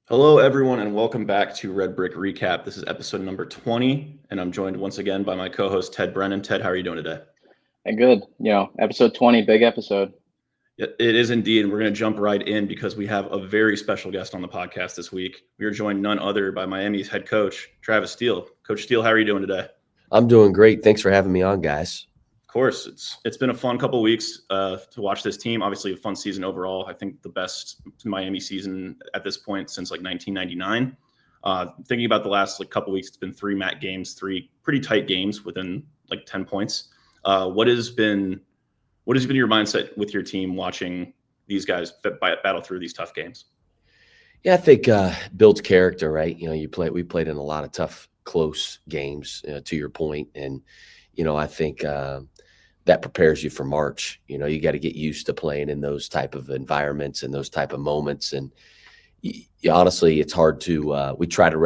Hello, everyone, and welcome back to Red Brick Recap. This is episode number 20, and I'm joined once again by my co-host, Ted Brennan. Ted, how are you doing today? And good. Episode 20, big episode. It is indeed, and we're going to jump right in because we have a very special guest on the podcast this week. We are joined none other by Miami's head coach, Travis Steele. Coach Steele, how are you doing today? I'm doing great. Thanks for having me on, guys. Of course, it's been a fun couple of weeks to watch this team. Obviously, a fun season overall. I think the best Miami season at this point since like 1999. Thinking about the last couple of weeks, it's been three MAC games, three pretty tight games within like 10 points. What has been your mindset with your team watching these guys battle through these tough games? Yeah, I think builds character, right? We played in a lot of tough, close games, to your point, and I think that prepares you for March. You got to get used to playing in those type of environments and those type of moments. And honestly, it's hard to. We try to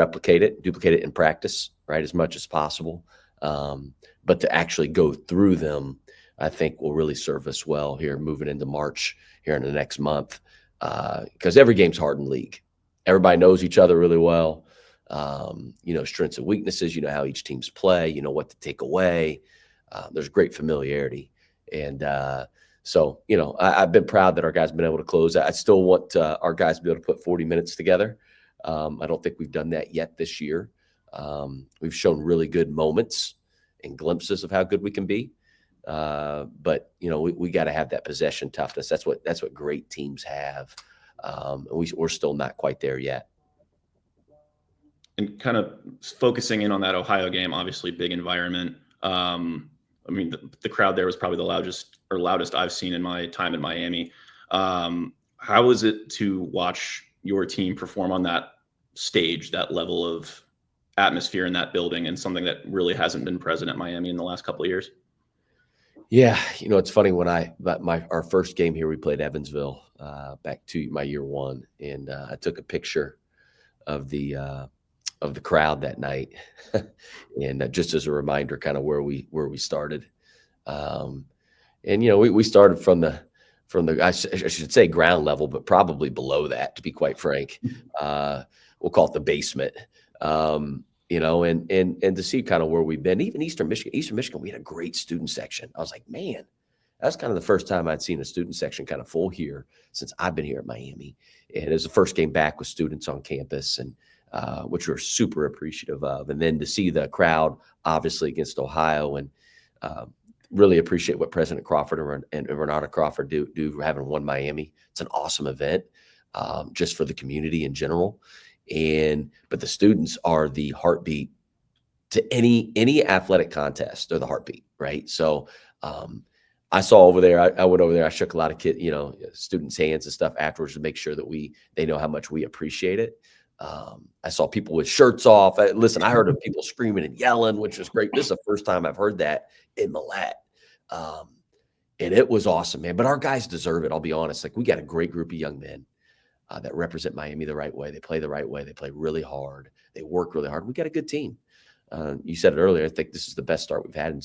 duplicate it in practice, right, as much as possible. But to actually go through them, I think will really serve us well here moving into March here in the next month, because every game's hard in league. Everybody knows each other really well. Strengths and weaknesses. You know how each team's play. You know what to take away. There's great familiarity, and I've been proud that our guys have been able to close. I still want our guys to be able to put 40 minutes together. I don't think we've done that yet this year. We've shown really good moments and glimpses of how good we can be, but we got to have that possession toughness. That's what great teams have. We're still not quite there yet. And kind of focusing in on that Ohio game, obviously big environment. The crowd there was probably the loudest I've seen in my time in Miami. How was it to watch your team perform on that stage, that level of atmosphere in that building, and something that really hasn't been present at Miami in the last couple of years? Yeah, it's funny when our first game here, we played Evansville back to my year one, and I took a picture of the crowd that night, and just as a reminder, kind of where we started. We started from the I should say ground level, but probably below that, to be quite frank. We'll call it the basement. And to see kind of where we've been, even Eastern Michigan, we had a great student section. I was like, man, that's kind of the first time I'd seen a student section kind of full here since I've been here at Miami. And it was the first game back with students on campus, and which we're super appreciative of. And then to see the crowd, obviously, against Ohio, and really appreciate what President Crawford and Renata Crawford do having won Miami. It's an awesome event, just for the community in general. But the students are the heartbeat to any athletic contest. They're the heartbeat, right? So I saw over there, I went over there, I shook a lot of students' hands and stuff afterwards to make sure that they know how much we appreciate it. I saw people with shirts off. I heard of people screaming and yelling, which was great. This is the first time I've heard that in Millet. And it was awesome, man. But our guys deserve it. I'll be honest. We got a great group of young men that represent Miami the right way. They play the right way. They play really hard. They work really hard. We got a good team. You said it earlier. I think this is the best start we've had in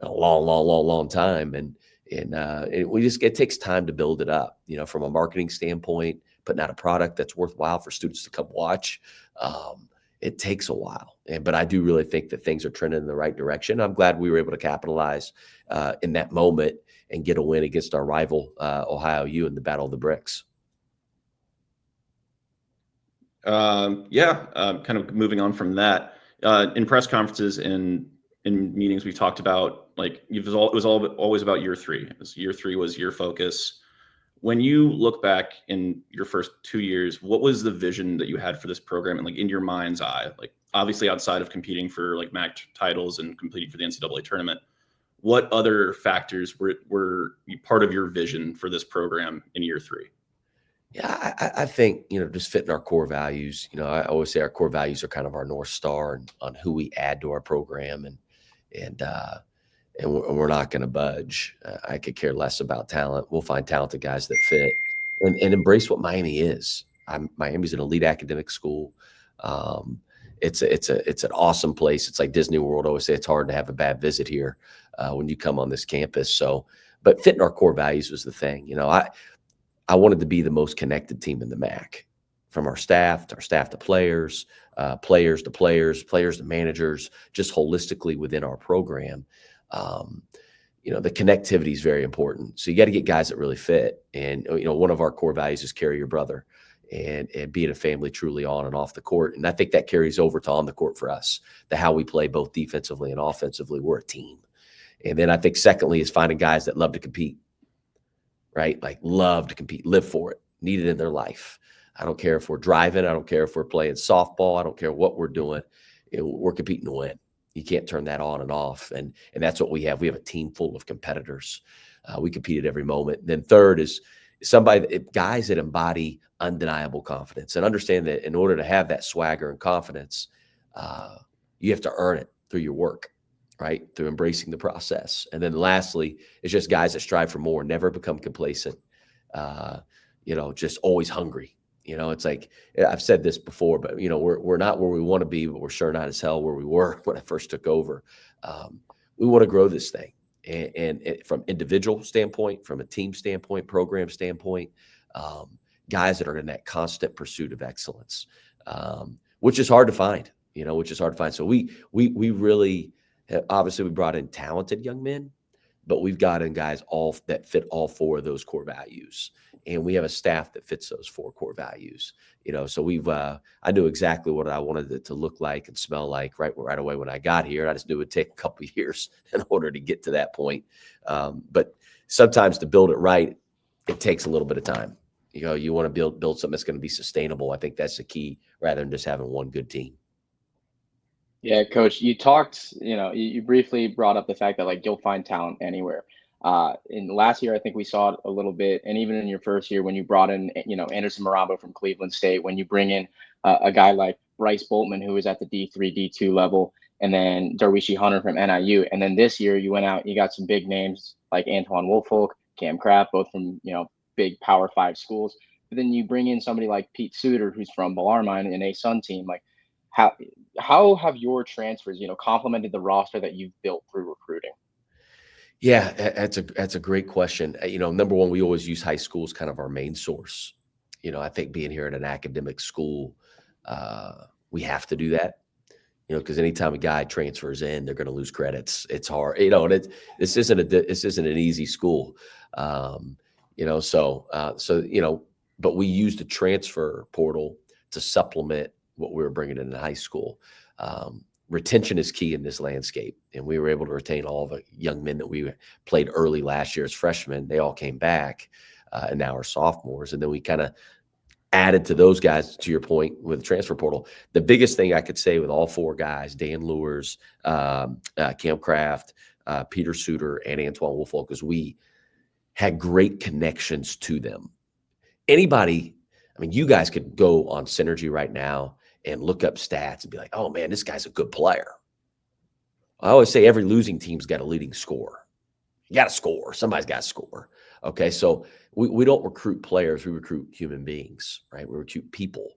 a long time. And it takes time to build it up. From a marketing standpoint, putting out a product that's worthwhile for students to come watch. It takes a while, but I do really think that things are trending in the right direction. I'm glad we were able to capitalize in that moment and get a win against our rival Ohio U in the Battle of the Bricks. Kind of moving on from that, in press conferences and in meetings, we've talked about it was always about year three. Year three was your focus. When you look back in your first 2 years, what was the vision that you had for this program, and in your mind's eye, obviously outside of competing for MAC titles and competing for the NCAA tournament, what other factors were part of your vision for this program in year three? Yeah, I think, just fitting our core values. I always say our core values are kind of our North Star on who we add to our program, and we're not going to budge. I could care less about talent. We'll find talented guys that fit and embrace what Miami is. Miami's an elite academic school. It's an awesome place. It's like Disney World. I always say it's hard to have a bad visit here when you come on this campus. But fitting our core values was the thing. I wanted to be the most connected team in the MAC from our staff to players, players to players, players to managers, just holistically within our program. The connectivity is very important. So you got to get guys that really fit. And, one of our core values is carry your brother and being a family truly on and off the court. And I think that carries over to on the court for us, the how we play both defensively and offensively. We're a team. And then I think secondly is finding guys that love to compete, right? Like love to compete, live for it, need it in their life. I don't care if we're driving. I don't care if we're playing softball. I don't care what we're doing. We're competing to win. You can't turn that on and off. And that's what we have. We have a team full of competitors. We compete at every moment. And then third is guys that embody undeniable confidence and understand that in order to have that swagger and confidence, you have to earn it through your work, right? Through embracing the process. And then lastly, it's just guys that strive for more, never become complacent, just always hungry. It's like, I've said this before, but, we're not where we want to be, but we're sure not as hell where we were when I first took over. We want to grow this thing. And from individual standpoint, from a team standpoint, program standpoint, guys that are in that constant pursuit of excellence, which is hard to find, So we really, obviously we brought in talented young men, but we've got in guys all that fit all four of those core values. And we have a staff that fits those four core values, so I knew exactly what I wanted it to look like and smell like right away when I got here. I just knew it would take a couple of years in order to get to that point. But sometimes to build it right, it takes a little bit of time. You want to build something that's going to be sustainable. I think that's the key rather than just having one good team. Yeah, Coach, you talked, you briefly brought up the fact that like you'll find talent anywhere. In last year, I think we saw it a little bit, and even in your first year when you brought in, Anderson Marabo from Cleveland State, when you bring in a guy like Bryce Boltman, who is at the D3, D2 level, and then Darwishi Hunter from NIU, and then this year you went out, you got some big names like Antoine Woolfolk, Cam Kraft, both from big Power 5 schools. But then you bring in somebody like Pete Suter, who's from Bellarmine, and a Sun team. Like, how have your transfers, complemented the roster that you've built through recruiting? Yeah, that's a great question. Number one, we always use high school as kind of our main source. I think being here at an academic school, we have to do that. Because anytime a guy transfers in, they're going to lose credits. It's hard. And this isn't an easy school. But we use the transfer portal to supplement what we were bringing in high school. Retention is key in this landscape, and we were able to retain all the young men that we played early last year as freshmen. They all came back, and now are sophomores. And then we kind of added to those guys, to your point, with the transfer portal. The biggest thing I could say with all four guys, Dan Lewers, Cam Kraft, Peter Suter, and Antoine Woolfolk, is we had great connections to them. You guys could go on Synergy right now and look up stats and be like, oh, man, this guy's a good player. I always say every losing team's got a leading scorer. You got to score. Somebody's got to score. Okay, so we don't recruit players. We recruit human beings, right? We recruit people.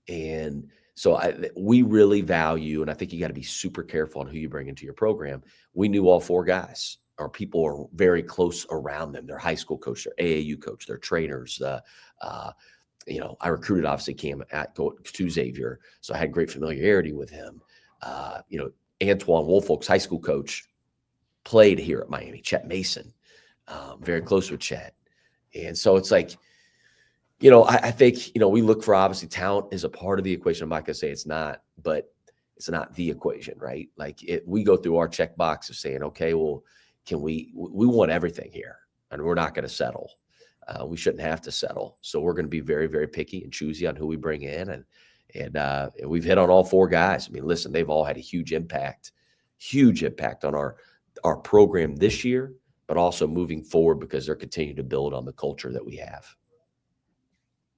And so we really value, and I think you got to be super careful on who you bring into your program. We knew all four guys. Our people are very close around them. Their high school coach, their AAU coach, their trainers, I recruited obviously Cam to Xavier, so I had great familiarity with him. Antoine Woolfolk's high school coach played here at Miami, Chet Mason, very close with Chet. And so it's like, I think, we look for, obviously talent is a part of the equation. I'm not going to say it's not, but it's not the equation, right? Like we go through our checkbox of saying, okay, well, we want everything here and we're not going to settle. We shouldn't have to settle. So we're going to be very, very picky and choosy on who we bring in. And we've hit on all four guys. Listen, they've all had a huge impact on our program this year, but also moving forward because they're continuing to build on the culture that we have.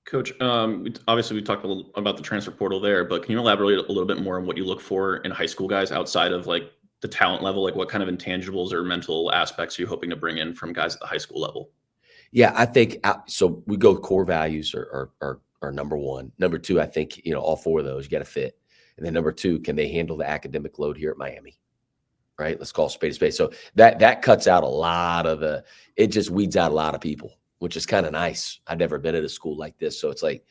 Coach, obviously we talked a little about the transfer portal there, but can you elaborate a little bit more on what you look for in high school guys outside of like the talent level? Like what kind of intangibles or mental aspects are you hoping to bring in from guys at the high school level? Yeah, I think so. We go core values are number one. Number two, I think, all four of those you got to fit. And then number two, can they handle the academic load here at Miami? Right? Let's call spade a spade. So that cuts out a lot of it just weeds out a lot of people, which is kind of nice. I've never been at a school like this. So it's like,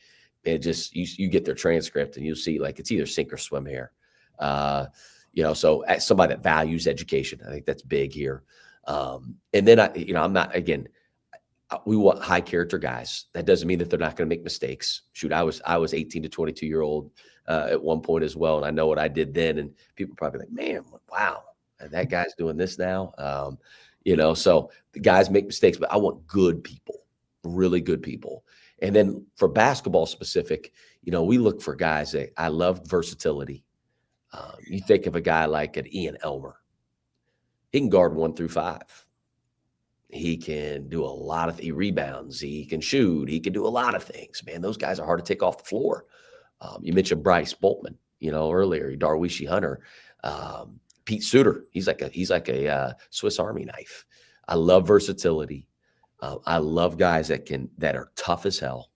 It just you get their transcript and you'll see like it's either sink or swim here. So as somebody that values education, I think that's big here. And then I'm not again. We want high character guys. That doesn't mean that they're not going to make mistakes. Shoot, I was 18 to 22-year-old at one point as well, and I know what I did then. And people probably like, man, wow, that guy's doing this now. So the guys make mistakes, but I want good people, really good people. And then for basketball specific, we look for guys that I love versatility. You think of a guy like an Ian Elmer. He can guard 1 through 5. He can do a lot of he rebounds. He can shoot. He can do a lot of things. Man, those guys are hard to take off the floor. You mentioned Bryce Boltman, earlier. Darwishi Hunter, Pete Suter. He's like a Swiss Army knife. I love versatility. I love guys that are tough as hell,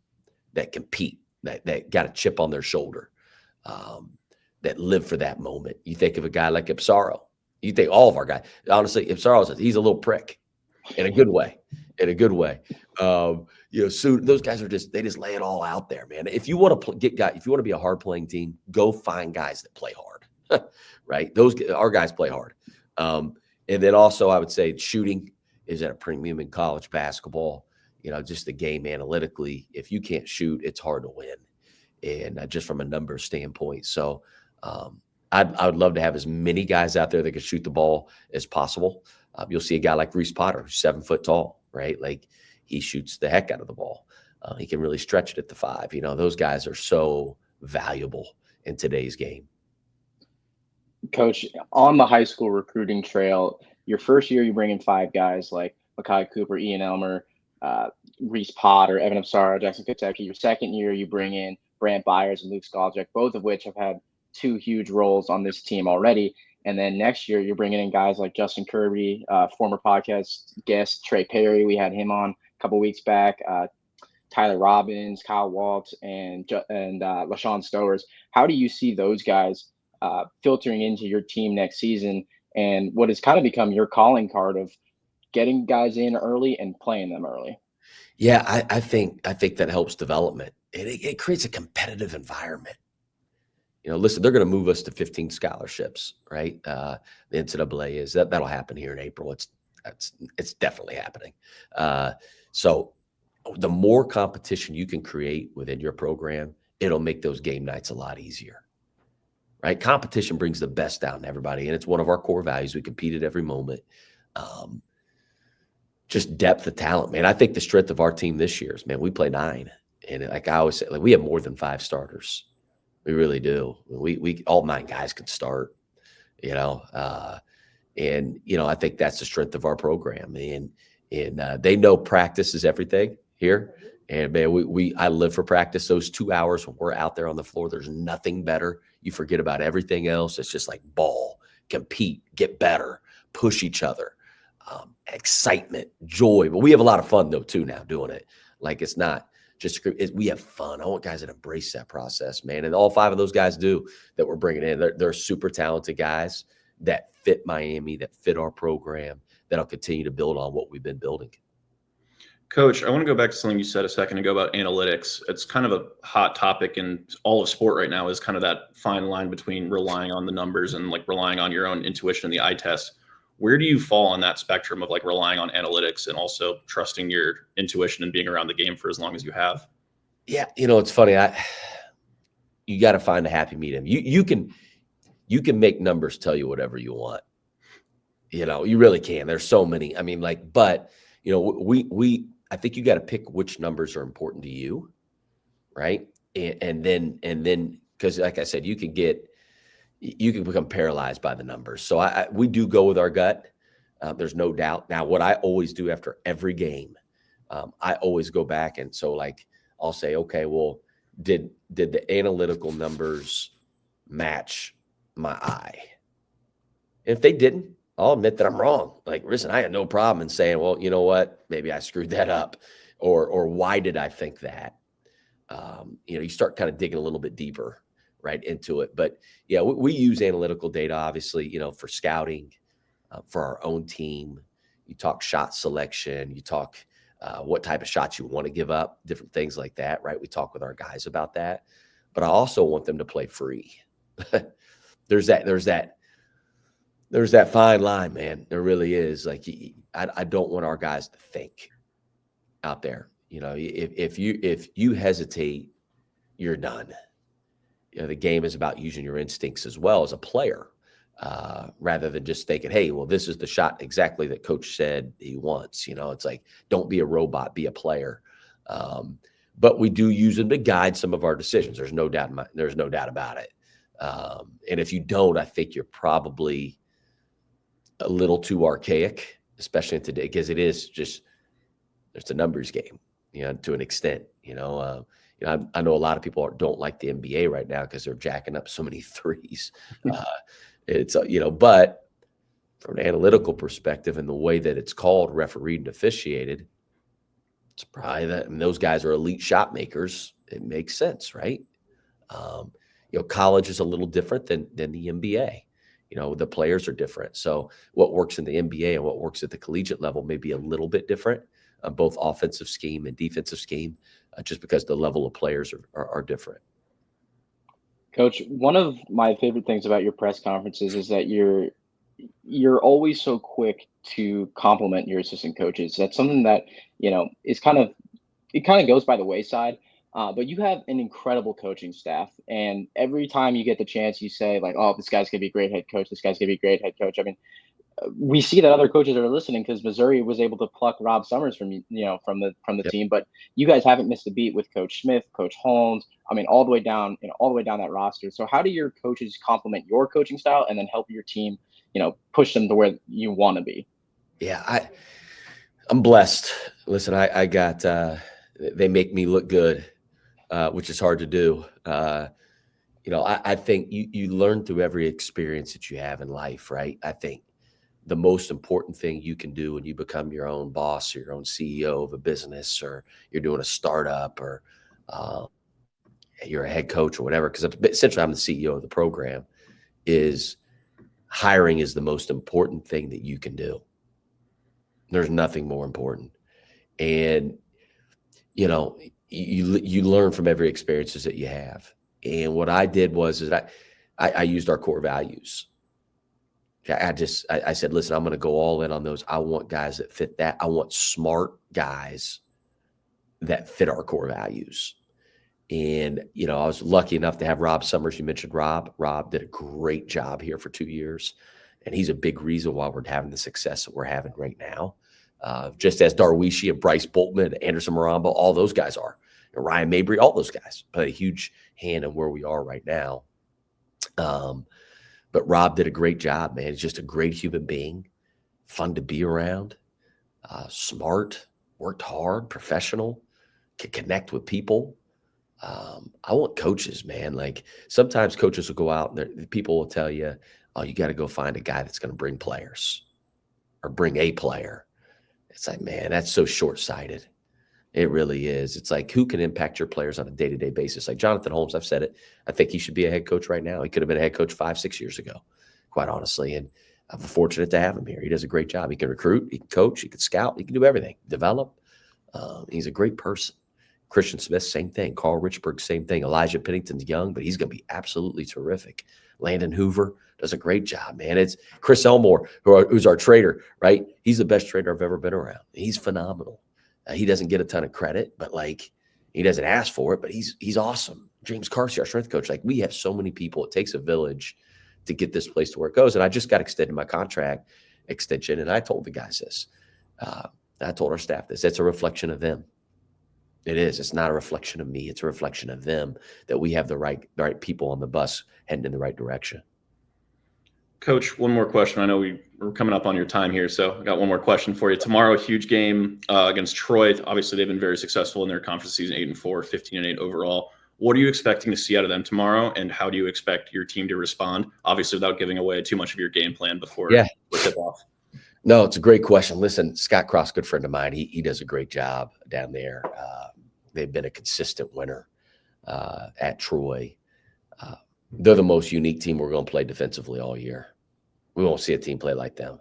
that compete, that got a chip on their shoulder, that live for that moment. You think of a guy like Ipsaro. You think all of our guys. Honestly, Ipsaro, he's a little prick. In a good way. So those guys they just lay it all out there, man. If you want to if you want to be a hard playing team, go find guys that play hard, right? Our guys play hard. And then also I would say shooting is at a premium in college basketball. Just the game analytically, if you can't shoot, it's hard to win. And just from a numbers standpoint. So I would love to have as many guys out there that can shoot the ball as possible. You'll see a guy like Reese Potter, who's 7 foot tall, right? Like he shoots the heck out of the ball. He can really stretch it at the 5. Those guys are so valuable in today's game. Coach, on the high school recruiting trail, your first year, you bring in 5 guys like Makai Cooper, Ian Elmer, Reese Potter, Evan Ipsaro, Jackson Kentucky. Your second year, you bring in Brant Byers and Luke Skoljek, both of which have had 2 huge roles on this team already. And then next year, you're bringing in guys like Justin Kirby, former podcast guest Trey Perry. We had him on a couple weeks back. Tyler Robbins, Kyle Waltz, and LaShawn Stowers. How do you see those guys filtering into your team next season? And what has kind of become your calling card of getting guys in early and playing them early? Yeah, I think that helps development. It creates a competitive environment. Listen, they're going to move us to 15 scholarships, right? The NCAA is that'll happen here in April. It's definitely happening. So the more competition you can create within your program, it'll make those game nights a lot easier, right? Competition brings the best out in everybody, and it's one of our core values. We compete at every moment. Just depth of talent, man. I think the strength of our team this year is, man, we play 9, and like I always say, like we have more than 5 starters. We really do. We all 9 guys can start, I think that's the strength of our program. And they know practice is everything here. And man, I live for practice. Those 2 hours when we're out there on the floor, there's nothing better. You forget about everything else. It's just like ball, compete, get better, push each other, excitement, joy. But we have a lot of fun though too now doing it. Like it's not. We have fun. I want guys that embrace that process, man. And all 5 of those guys do that we're bringing in. They're super talented guys that fit Miami, that fit our program, that'll continue to build on what we've been building. Coach, I want to go back to something you said a second ago about analytics. It's kind of a hot topic in all of sport right now, is kind of that fine line between relying on the numbers and like relying on your own intuition and the eye test. Where do you fall on that spectrum of like relying on analytics and also trusting your intuition and being around the game for as long as you have? Yeah, it's funny. You got to find a happy medium. You can make numbers tell you whatever you want. You really can. There's so many. I mean, but I think you got to pick which numbers are important to you, right? And then because like I said, you can become paralyzed by the numbers. So we do go with our gut. There's no doubt. Now, what I always do after every game, I always go back. And so I'll say, okay, well, did the analytical numbers match my eye? If they didn't, I'll admit that I'm wrong. Like, listen, I had no problem in saying, well, you know what, maybe I screwed that up, or why did I think that? You start kind of digging a little bit deeper right into it. But yeah, we use analytical data, obviously, for scouting, for our own team. You talk shot selection, you talk what type of shots you want to give up, different things like that, right? We talk with our guys about that. But I also want them to play free. There's that fine line, man. There really is. Like, I don't want our guys to think out there. You know, if you hesitate, you're done. You know, the game is about using your instincts as well as a player, rather than just thinking, hey, well, this is the shot exactly that coach said he wants. You know, it's like, don't be a robot, be a player. But we do use them to guide some of our decisions. There's no doubt about it. And if you don't, I think you're probably a little too archaic, especially today, because it is just, it's a numbers game, you know, to an extent. You know, I know a lot of people don't like the NBA right now because they're jacking up so many threes. It's you know, but from an analytical perspective and the way that it's called, refereed and officiated, it's probably that. And those guys are elite shot makers. It makes sense, right? You know, college is a little different than the NBA. You know, the players are different. So what works in the NBA and what works at the collegiate level may be a little bit different, both offensive scheme and defensive scheme, just because the level of players are different. Coach, one of my favorite things about your press conferences is that you're always so quick to compliment your assistant coaches. That's something that, you know, is kind of goes by the wayside. But you have an incredible coaching staff, and every time you get the chance, you say like, "Oh, this guy's gonna be a great head coach. This guy's gonna be a great head coach." I mean, we see that other coaches are listening because Missouri was able to pluck Rob Summers from from the Yep. team, but you guys haven't missed a beat with Coach Smith, Coach Holmes. I mean, all the way down, all the way down that roster. So how do your coaches complement your coaching style and then help your team, push them to where you want to be? Yeah, I'm blessed. Listen, I got they make me look good, which is hard to do. I think you learn through every experience that you have in life, right? I think the most important thing you can do when you become your own boss or your own CEO of a business, or you're doing a startup, or you're a head coach or whatever, because essentially I'm the CEO of the program, is hiring is the most important thing that you can do. There's nothing more important. And, you learn from every experiences that you have. And what I did was I used our core values. I said, listen, I'm going to go all in on those. I want guys that fit that. I want smart guys that fit our core values. And, I was lucky enough to have Rob Summers. You mentioned Rob. Rob did a great job here for 2 years. And he's a big reason why we're having the success that we're having right now. Just as Darwishi and Bryce Boltman and Anderson Maramba, all those guys are. And Ryan Mabry, all those guys play a huge hand in where we are right now. But Rob did a great job, man. He's just a great human being, fun to be around, smart, worked hard, professional, can connect with people. I want coaches, man. Like, sometimes coaches will go out and people will tell you, oh, you got to go find a guy that's going to bring players or bring a player. It's like, man, that's so short-sighted. It really is. It's like, who can impact your players on a day-to-day basis? Like Jonathan Holmes, I've said it. I think he should be a head coach right now. He could have been a head coach 5-6 years ago, quite honestly. And I'm fortunate to have him here. He does a great job. He can recruit, he can coach, he can scout, he can do everything, develop. He's a great person. Christian Smith, same thing. Carl Richburg, same thing. Elijah Pennington's young, but he's going to be absolutely terrific. Landon Hoover does a great job, man. It's Chris Elmore, who's our trader, right? He's the best trader I've ever been around. He's phenomenal. He doesn't get a ton of credit, but he doesn't ask for it, but he's awesome. James Carsey, our strength coach. Like, we have so many people. It takes a village to get this place to where it goes. And I just got extended my contract extension, and I told the guys this. I told our staff this. It's a reflection of them. It is. It's not a reflection of me. It's a reflection of them, that we have the right people on the bus heading in the right direction. Coach, one more question. I know we're coming up on your time here, so I got one more question for you. Tomorrow, a huge game against Troy. Obviously, they've been very successful in their conference season, 8-4, 15-8 overall. What are you expecting to see out of them tomorrow, and how do you expect your team to respond? Obviously, without giving away too much of your game plan before tip-off. No, it's a great question. Listen, Scott Cross, good friend of mine, he does a great job down there. They've been a consistent winner at Troy. They're the most unique team we're going to play defensively all year. We won't see a team play like them.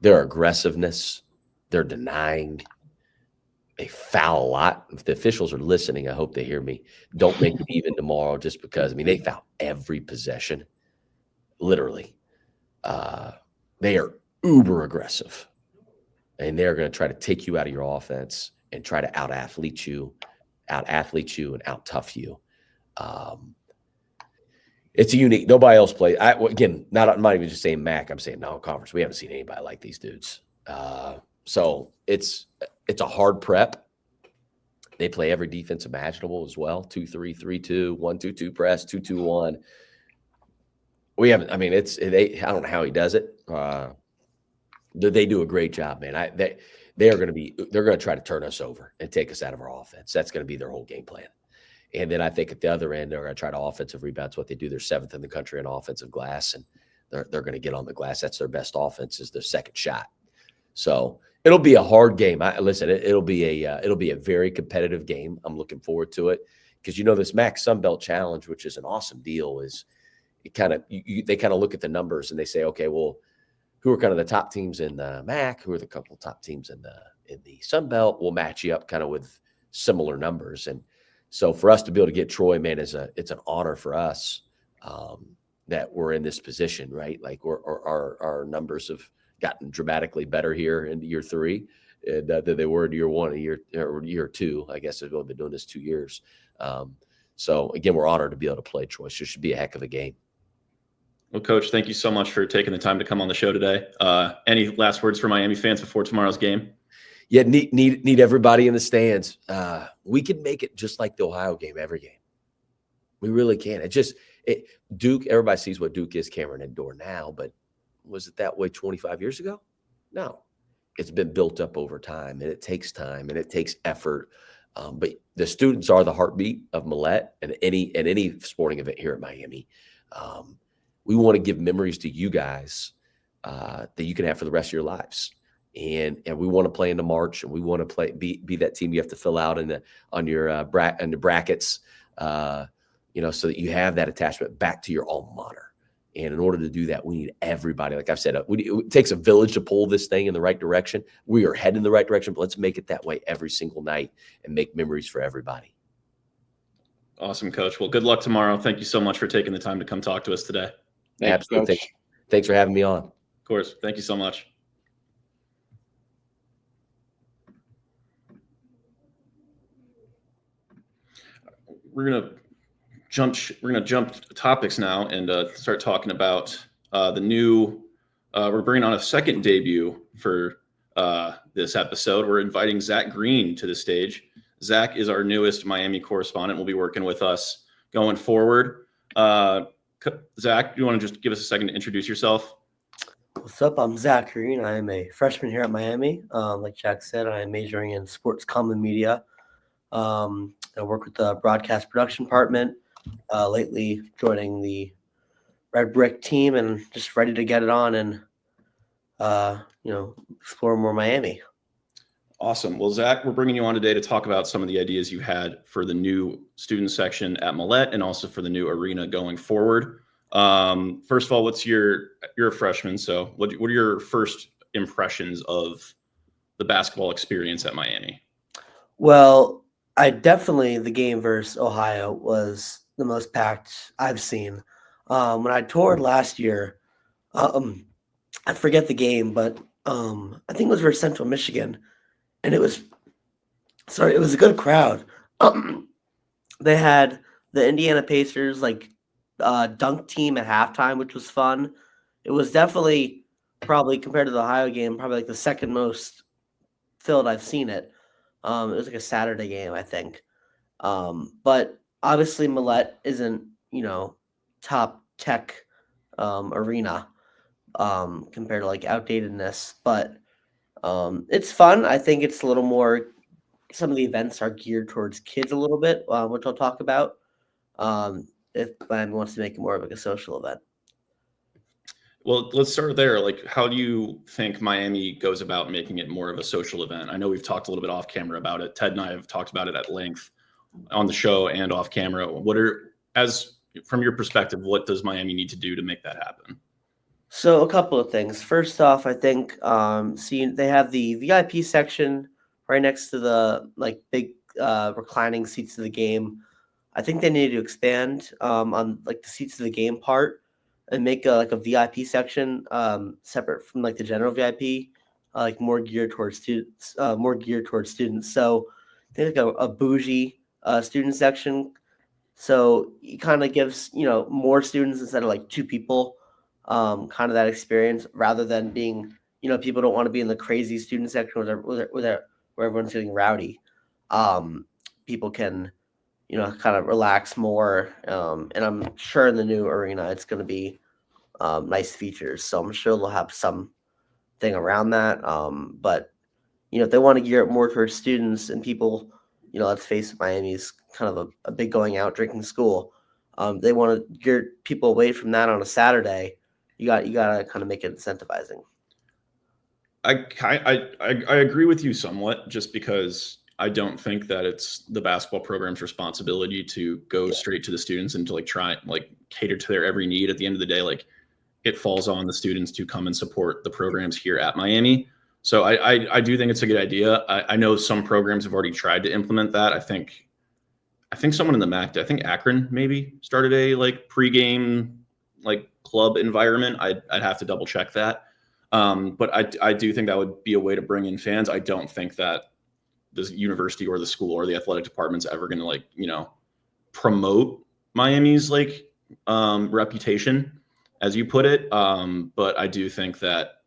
Their aggressiveness, their denying, They foul a lot. If the officials are listening, I hope they hear me. Don't make it even tomorrow just because, I mean, they foul every possession, literally. They are uber aggressive, and they're going to try to take you out of your offense and try to out-athlete you and out-tough you. It's a unique. Nobody else plays. Again, I'm not even just saying MAC. I'm saying non-conference. We haven't seen anybody like these dudes. So it's a hard prep. They play every defense imaginable as well. 2-3, 3-2, 1-2-2 press, 2-2-1. We haven't. I mean, I don't know how he does it. They do a great job, man. They're going to try to turn us over and take us out of our offense. That's going to be their whole game plan. And then I think at the other end, they're going to try to offensive rebounds. What they do, they're 7th in the country in offensive glass, and they're going to get on the glass. That's their best offense, is their second shot. So it'll be a hard game. It'll be a very competitive game. I'm looking forward to it because this MAC Sunbelt Challenge, which is an awesome deal, is they kind of look at the numbers and they say, okay, well, who are kind of the top teams in the MAC? Who are the couple of top teams in the Sunbelt? We'll match you up kind of with similar numbers. And so for us to be able to get Troy, man, it's an honor for us that we're in this position, right? Like our numbers have gotten dramatically better here in year 3 than they were in year 1, year 2. I guess we've only been doing this 2 years. So again, we're honored to be able to play Troy. So it should be a heck of a game. Well, Coach, thank you so much for taking the time to come on the show today. Any last words for Miami fans before tomorrow's game? Yeah, need everybody in the stands. We can make it just like the Ohio game every game. We really can. Duke, everybody sees what Duke is, Cameron Indoor now, but was it that way 25 years ago? No. It's been built up over time, and it takes time, and it takes effort. But the students are the heartbeat of Millette and any sporting event here at Miami. We want to give memories to you guys that you can have for the rest of your lives. And we want to play into March, and we want to be that team you have to fill out on your brackets, so that you have that attachment back to your alma mater. And in order to do that, we need everybody. Like I've said, it takes a village to pull this thing in the right direction. We are heading in the right direction, but let's make it that way every single night and make memories for everybody. Awesome, Coach. Well, good luck tomorrow. Thank you so much for taking the time to come talk to us today. Absolutely. Thanks for having me on. Of course. Thank you so much. We're gonna jump topics now and start talking about the new. We're bringing on a second debut for this episode. We're inviting Zach Green to the stage. Zach is our newest Miami correspondent. Will be working with us going forward. Zach, do you want to just give us a second to introduce yourself? What's up? I'm Zach Green. I am a freshman here at Miami. Like Jack said, I am majoring in sports common media. I work with the broadcast production department. Lately joining the Red Brick team and just ready to get it on and, explore more Miami. Awesome. Well, Zach, we're bringing you on today to talk about some of the ideas you had for the new student section at Millette and also for the new arena going forward. First of all, you're a freshman, so what are your first impressions of the basketball experience at Miami? Well, the game versus Ohio was the most packed I've seen. When I toured last year, I forget the game, but I think it was versus Central Michigan, and it was a good crowd. They had the Indiana Pacers dunk team at halftime, which was fun. It was definitely probably compared to the Ohio game, probably the second most filled I've seen it. It was a Saturday game, I think. But obviously Millette isn't, top tech arena compared to outdatedness, but it's fun. I think it's a little more, some of the events are geared towards kids a little bit, which I'll talk about if Miami wants to make it more of a social event. Well, let's start there. How do you think Miami goes about making it more of a social event? I know we've talked a little bit off camera about it. Ted and I have talked about it at length on the show and off camera. From your perspective, what does Miami need to do to make that happen? So a couple of things. First off, I think they have the VIP section right next to the like big reclining seats of the game. I think they need to expand on like the seats of the game part and make like a VIP section separate from like the general VIP, like more geared towards students, So I think like a bougie student section. So it kind of gives more students instead of like two people, kind of that experience rather than being people don't want to be in the crazy student section where everyone's feeling rowdy. People can kind of relax more. And I'm sure in the new arena, it's going to be nice features. So I'm sure they'll have something around that. But, if they want to gear it more towards students and people, let's face it, Miami's kind of a big going out drinking school. They want to gear people away from that on a Saturday. You got to kind of make it incentivizing. I agree with you somewhat, just because I don't think that it's the basketball program's responsibility to go straight to the students and to like try like cater to their every need. At the end of the day, like it falls on the students to come and support the programs here at Miami. So I do think it's a good idea. I know some programs have already tried to implement that. I think someone in the MAC, I think Akron maybe started a like pregame like club environment. I'd have to double check that. But I do think that would be a way to bring in fans. I don't think that the university or the school or the athletic department's ever going to like, promote Miami's like reputation, as you put it. But I do think that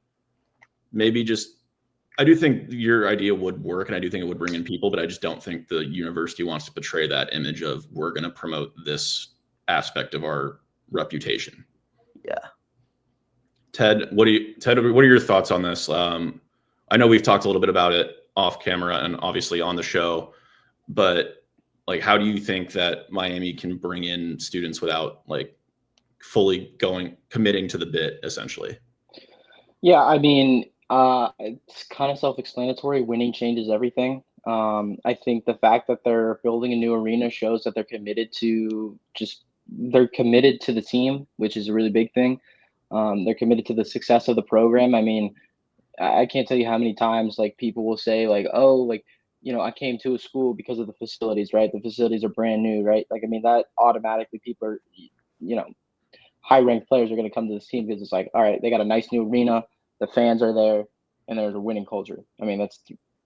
I do think your idea would work, and I do think it would bring in people, but I just don't think the university wants to portray that image of we're going to promote this aspect of our reputation. Yeah. Ted, what are your thoughts on this? I know we've talked a little bit about it off camera and obviously on the show, but like, how do you think that Miami can bring in students without like fully committing to the bit, essentially? Yeah, I mean, it's kind of self-explanatory. Winning changes everything. I think the fact that they're building a new arena shows that they're committed to the team, which is a really big thing. They're committed to the success of the program. I mean, I can't tell you how many times like people will say like, oh, like, I came to a school because of the facilities, right? The facilities are brand new, right? Like, I mean, that automatically people are, high-ranked players are going to come to this team because it's like, all right, they got a nice new arena, the fans are there, and there's a winning culture. I mean,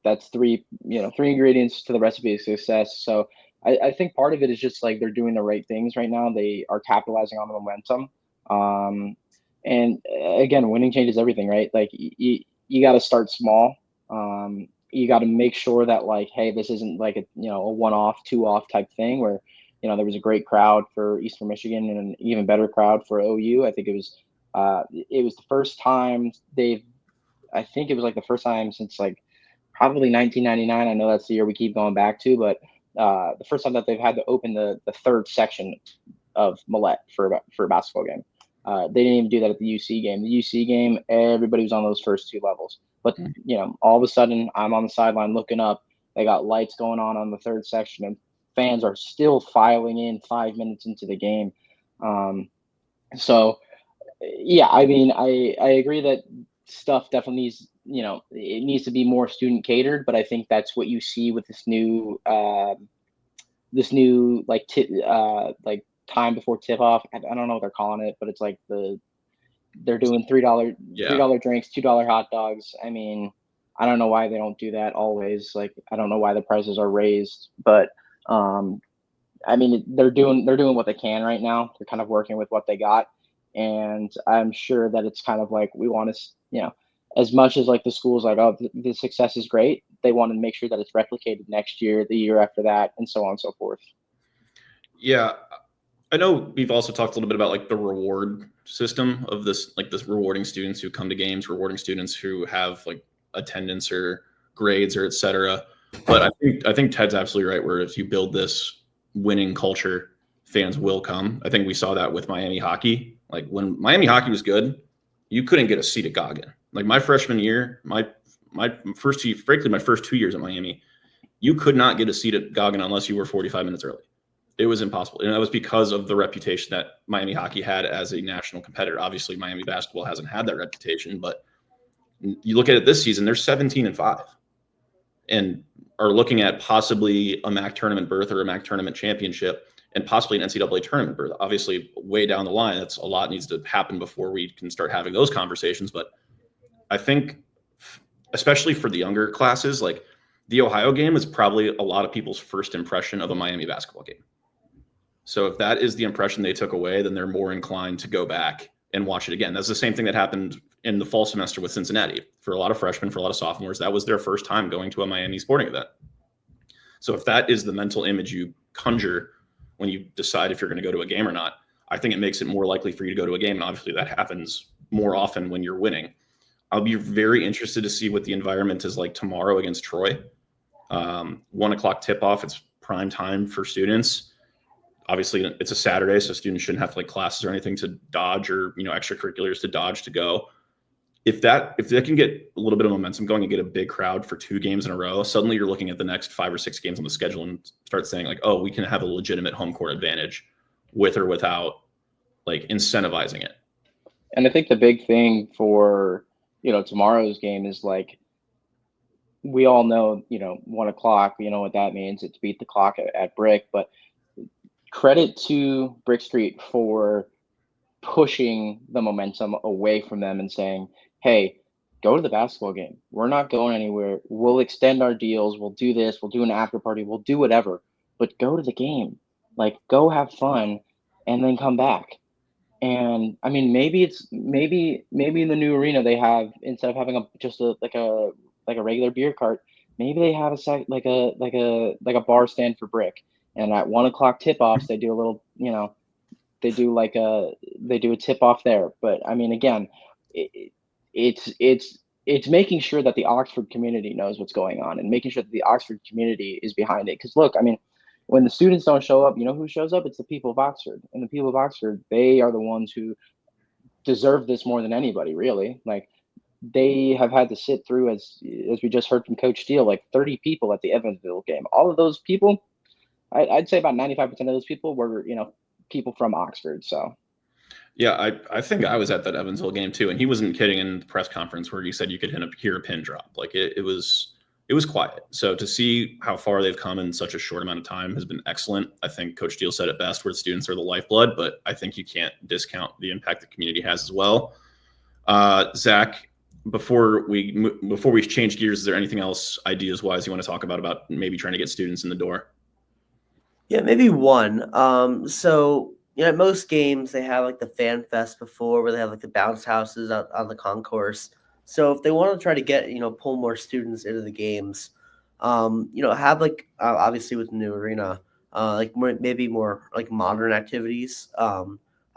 that's three ingredients to the recipe of success. So I think part of it is just like they're doing the right things right now. They are capitalizing on the momentum. And again, winning changes everything, right? Like you got to start small. You got to make sure that like, hey, this isn't like a one-off, two-off type thing where there was a great crowd for Eastern Michigan and an even better crowd for OU. I think it was the first time I think it was like the first time since like probably 1999. I know that's the year we keep going back to, but the first time that they've had to open the third section of Millette for a basketball game. They didn't even do that at the UC game. The UC game, everybody was on those first two levels. But, all of a sudden, I'm on the sideline looking up. They got lights going on the third section, and fans are still filing in 5 minutes into the game. So, yeah, I mean, I agree that stuff definitely needs, it needs to be more student catered. But I think that's what you see with this new like time before tip off. I don't know what they're calling it, but it's like they're doing $3 drinks, $2 hot dogs. I mean, I don't know why they don't do that always. Like, I don't know why the prices are raised, but I mean, they're doing what they can right now. They're kind of working with what they got, and I'm sure that it's kind of like we want to, as much as like the school's like, oh, the success is great, they want to make sure that it's replicated next year, the year after that, and so on and so forth. Yeah. I know we've also talked a little bit about like the reward system of this, like this rewarding students who come to games, rewarding students who have like attendance or grades or et cetera. But I think Ted's absolutely right, where if you build this winning culture, fans will come. I think we saw that with Miami hockey. Like when Miami hockey was good, you couldn't get a seat at Goggin. Like my freshman year, my first 2 years at Miami, you could not get a seat at Goggin unless you were 45 minutes early. It was impossible. And that was because of the reputation that Miami hockey had as a national competitor. Obviously, Miami basketball hasn't had that reputation, but you look at it this season, they're 17-5. and are looking at possibly a MAC tournament berth or a MAC tournament championship and possibly an NCAA tournament berth. Obviously, way down the line, that's a lot needs to happen before we can start having those conversations. But I think, especially for the younger classes, like the Ohio game is probably a lot of people's first impression of a Miami basketball game. So if that is the impression they took away, then they're more inclined to go back and watch it again. That's the same thing that happened in the fall semester with Cincinnati. For a lot of freshmen, for a lot of sophomores, that was their first time going to a Miami sporting event. So if that is the mental image you conjure when you decide if you're going to go to a game or not, I think it makes it more likely for you to go to a game. And obviously that happens more often when you're winning. I'll be very interested to see what the environment is like tomorrow against Troy. 1 o'clock tip off. It's prime time for students. Obviously it's a Saturday, so students shouldn't have like classes or anything to dodge, or, extracurriculars to dodge to go. If they can get a little bit of momentum going and get a big crowd for 2 games in a row, suddenly you're looking at the next 5 or 6 games on the schedule and start saying like, oh, we can have a legitimate home court advantage with or without like incentivizing it. And I think the big thing for, tomorrow's game is like, we all know, 1 o'clock, we know what that means. It's beat the clock at Brick, but credit to Brick Street for pushing the momentum away from them and saying, hey, go to the basketball game. We're not going anywhere. We'll extend our deals. We'll do this. We'll do an after party. We'll do whatever, but go to the game. Like, go have fun and then come back. And I mean, maybe in the new arena they have, instead of having a regular beer cart, maybe they have a bar stand for Brick. And at 1 o'clock tip offs, they do a little, they do a tip off there. But I mean, again, it's making sure that the Oxford community knows what's going on and making sure that the Oxford community is behind it. Because look, I mean, when the students don't show up, you know who shows up? It's the people of Oxford. And the people of Oxford, they are the ones who deserve this more than anybody, really. Like, they have had to sit through, as we just heard from Coach Steele, like 30 people at the Evansville game. All of those people, I'd say about 95% of those people were, people from Oxford. So, yeah, I think I was at that Evansville game too, and he wasn't kidding in the press conference where he said you could hear a pin drop. Like it was quiet. So to see how far they've come in such a short amount of time has been excellent. I think Coach Steele said it best, where students are the lifeblood, but I think you can't discount the impact the community has as well. Zach, before we change gears, is there anything else ideas wise you want to talk about maybe trying to get students in the door? Yeah, maybe one. So at most games they have like the fan fest before, where they have like the bounce houses out on the concourse. So if they want to try to get pull more students into the games, have like obviously with the new arena, maybe more like modern activities. I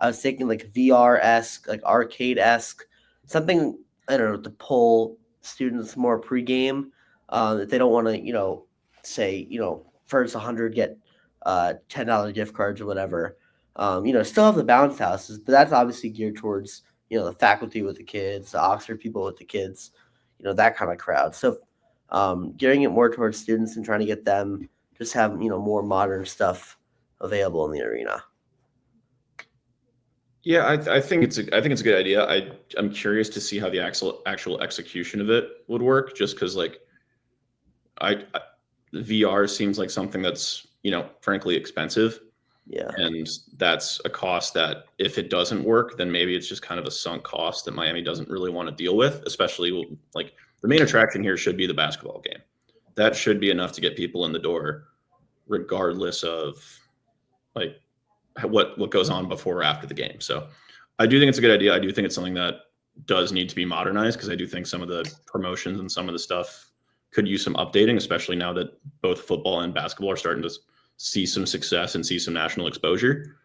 was thinking like VR-esque, like arcade-esque, something, I don't know, to pull students more pregame. If they don't want to, say, first 100 get $10 gift cards or whatever. Still have the bounce houses, but that's obviously geared towards, the faculty with the kids, the Oxford people with the kids, that kind of crowd. So gearing it more towards students and trying to get them just have, more modern stuff available in the arena. Yeah, I think it's a good idea. I'm curious to see how the actual execution of it would work, just because like VR seems like something that's, frankly expensive. Yeah. And that's a cost that if it doesn't work, then maybe it's just kind of a sunk cost that Miami doesn't really want to deal with, especially like the main attraction here should be the basketball game. That should be enough to get people in the door, regardless of like what goes on before or after the game. So I do think it's a good idea. I do think it's something that does need to be modernized, because I do think some of the promotions and some of the stuff could use some updating, especially now that both football and basketball are starting to see some success and see some national exposure.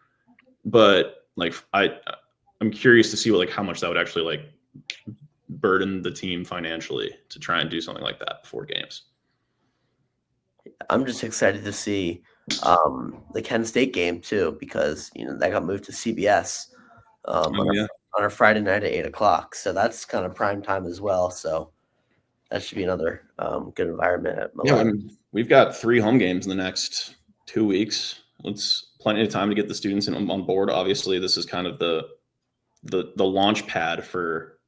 But like I'm curious to see how much that would actually like burden the team financially to try and do something like that before games. I'm just excited to see the Kent State game too, because that got moved to CBS on a Friday night at 8:00. So that's kind of prime time as well. So that should be another good environment at MLB. Yeah, we've got 3 home games in the next 2 weeks. It's plenty of time to get the students on board. Obviously, this is kind of the launch pad for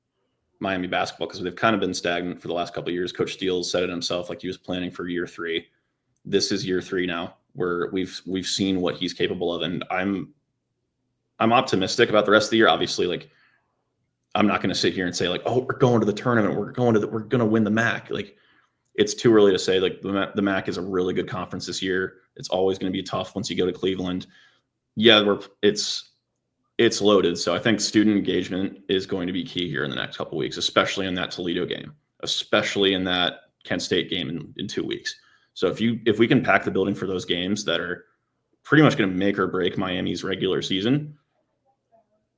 Miami basketball, because they've kind of been stagnant for the last couple of years. Coach Steele said it himself, like he was planning for year 3. This is year 3 now, where we've seen what he's capable of, and I'm optimistic about the rest of the year. Obviously, like I'm not going to sit here and say like, oh, we're going to the tournament, we're going to win the MAC. Like it's too early to say. Like the MAC is a really good conference this year. It's always going to be tough once you go to Cleveland. Yeah, it's loaded. So I think student engagement is going to be key here in the next couple of weeks, especially in that Toledo game, especially in that Kent State game in 2 weeks. So if we can pack the building for those games that are pretty much going to make or break Miami's regular season,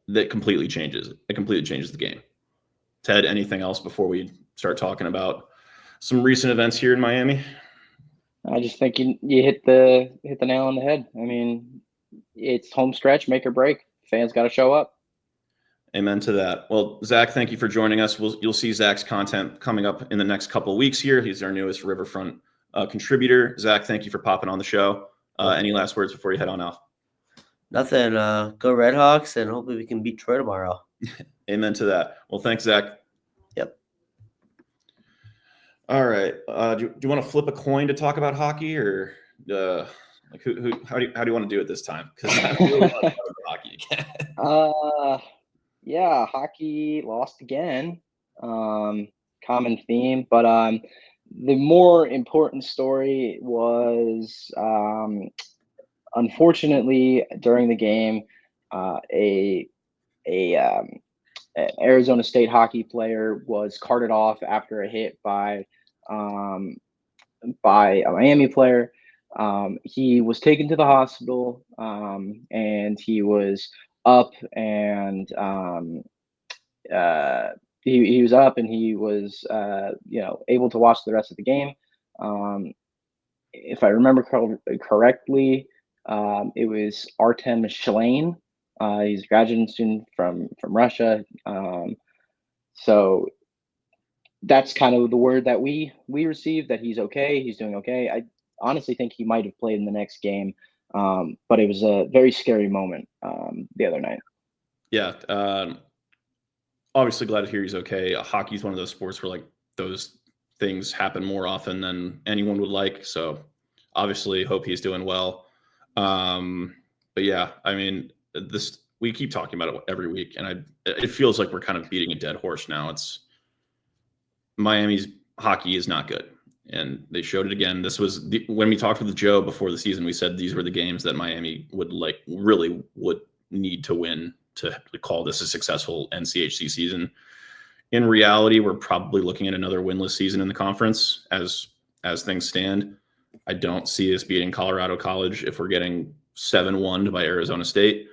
that completely changes. It completely changes the game. Ted, anything else before we start talking about some recent events here in Miami? I just think you hit the nail on the head. I mean, it's home stretch, make or break. Fans got to show up. Amen to that. Well, Zach, thank you for joining us. You'll see Zach's content coming up in the next couple of weeks here. He's our newest Riverfront contributor. Zach, thank you for popping on the show. Any last words before you head on off? Nothing. Go Redhawks, and hopefully we can beat Troy tomorrow. Amen to that. Well, thanks, Zach. Yep. All right. Do you want to flip a coin to talk about hockey, or like how do you want to do it this time? Because I really want to talk about hockey again. Yeah, hockey lost again. Common theme, but the more important story was unfortunately during the game, an Arizona State hockey player was carted off after a hit by a Miami player. He was taken to the hospital, and he was up, and he was up, and he was able to watch the rest of the game. If I remember correctly, it was Artem Shalane. He's a graduate student from Russia. So that's kind of the word that we received, that he's okay. He's doing okay. I honestly think he might have played in the next game, but it was a very scary moment the other night. Yeah. Obviously glad to hear he's okay. Hockey is one of those sports where like those things happen more often than anyone would like. So obviously hope he's doing well. But yeah, I mean, we keep talking about it every week, and it feels like we're kind of beating a dead horse now. It's Miami's hockey is not good, and they showed it again. This was when we talked with Joe before the season, we said these were the games that Miami would need to win to call this a successful NCHC season. In reality, we're probably looking at another winless season in the conference as things stand. I don't see us beating Colorado College if we're getting 7-1 by Arizona State.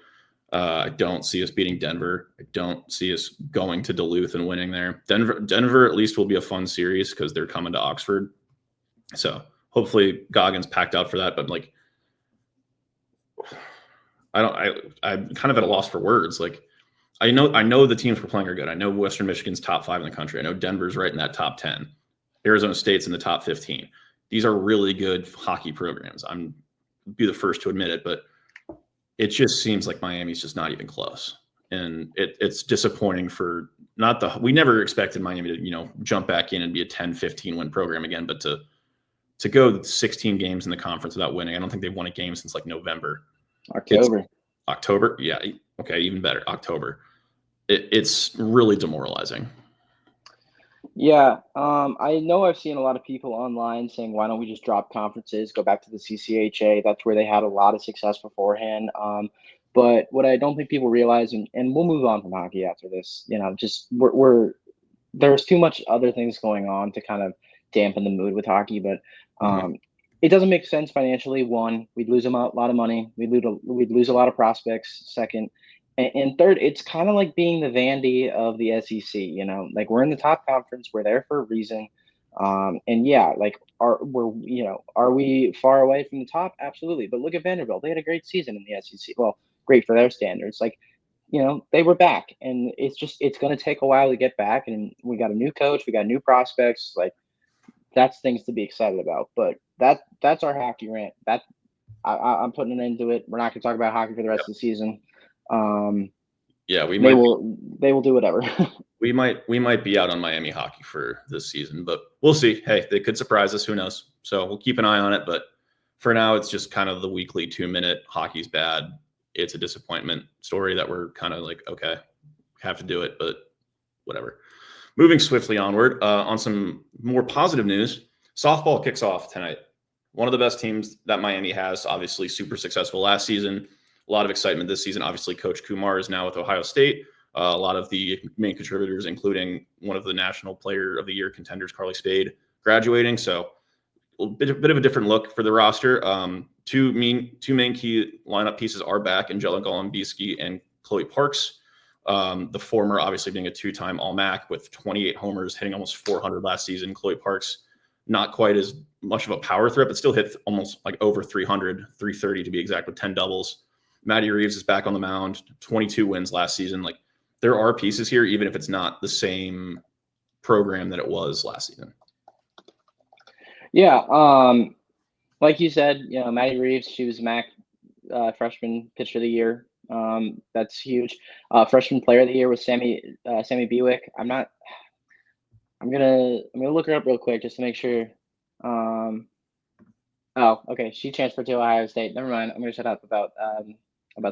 I don't see us beating Denver. I don't see us going to Duluth and winning there. Denver at least will be a fun series because they're coming to Oxford. So hopefully Goggins packed out for that. But like, I'm kind of at a loss for words. Like, I know the teams we're playing are good. I know Western Michigan's top 5 in the country. I know Denver's right in that top 10. Arizona State's in the top 15. These are really good hockey programs. I'm be the first to admit it, but it just seems like Miami's just not even close. And it's disappointing we never expected Miami to, jump back in and be a 10-15 win program again, but to go 16 games in the conference without winning. I don't think they've won a game since like November. October. Yeah. Okay. Even better. October. It's really demoralizing. Yeah. I know I've seen a lot of people online saying, why don't we just drop conferences, go back to the CCHA? That's where they had a lot of success beforehand. But what I don't think people realize, and we'll move on from hockey after this, just there's too much other things going on to kind of dampen the mood with hockey. But it doesn't make sense financially. One, we'd lose a lot of money. We'd lose a lot of prospects. Second, and third, it's kind of like being the Vandy of the SEC. Like we're in the top conference. We're there for a reason. And yeah, like are we far away from the top? Absolutely. But look at Vanderbilt. They had a great season in the SEC. Well, great for their standards. Like, they were back, and it's going to take a while to get back. And we got a new coach. We got new prospects. Like, that's things to be excited about. But that's our hockey rant. I'm putting an end to it. We're not going to talk about hockey for the rest of the season. Yeah, They will do whatever. we might be out on Miami hockey for this season, but we'll see. Hey, they could surprise us. Who knows? So we'll keep an eye on it. But for now, it's just kind of the weekly 2-minute hockey's bad. It's a disappointment story that we're kind of like, okay, have to do it, but whatever. Moving swiftly onward, on some more positive news, softball kicks off tonight. One of the best teams that Miami has, obviously super successful last season. A lot of excitement this season. Obviously, Coach Kumar is now with Ohio State. A lot of the main contributors, including one of the National Player of the Year contenders, Carly Spade, graduating. So a bit of a different look for the roster. Two main key lineup pieces are back, Angelica Golombisky and Chloe Parks. The former obviously being a 2-time All-MAC with 28 homers, hitting almost 400 last season. Chloe Parks, not quite as much of a power threat, but still hit almost like over 300, 330 to be exact, with 10 doubles. Maddie Reeves is back on the mound, 22 wins last season. Like, there are pieces here, even if it's not the same program that it was last season. Yeah, like you said, Maddie Reeves, she was MAC freshman pitcher of the year. That's huge. Freshman player of the year was Sammy Bewick. I'm gonna look her up real quick just to make sure. Oh, okay. She transferred to Ohio State. Never mind. I'm gonna shut up about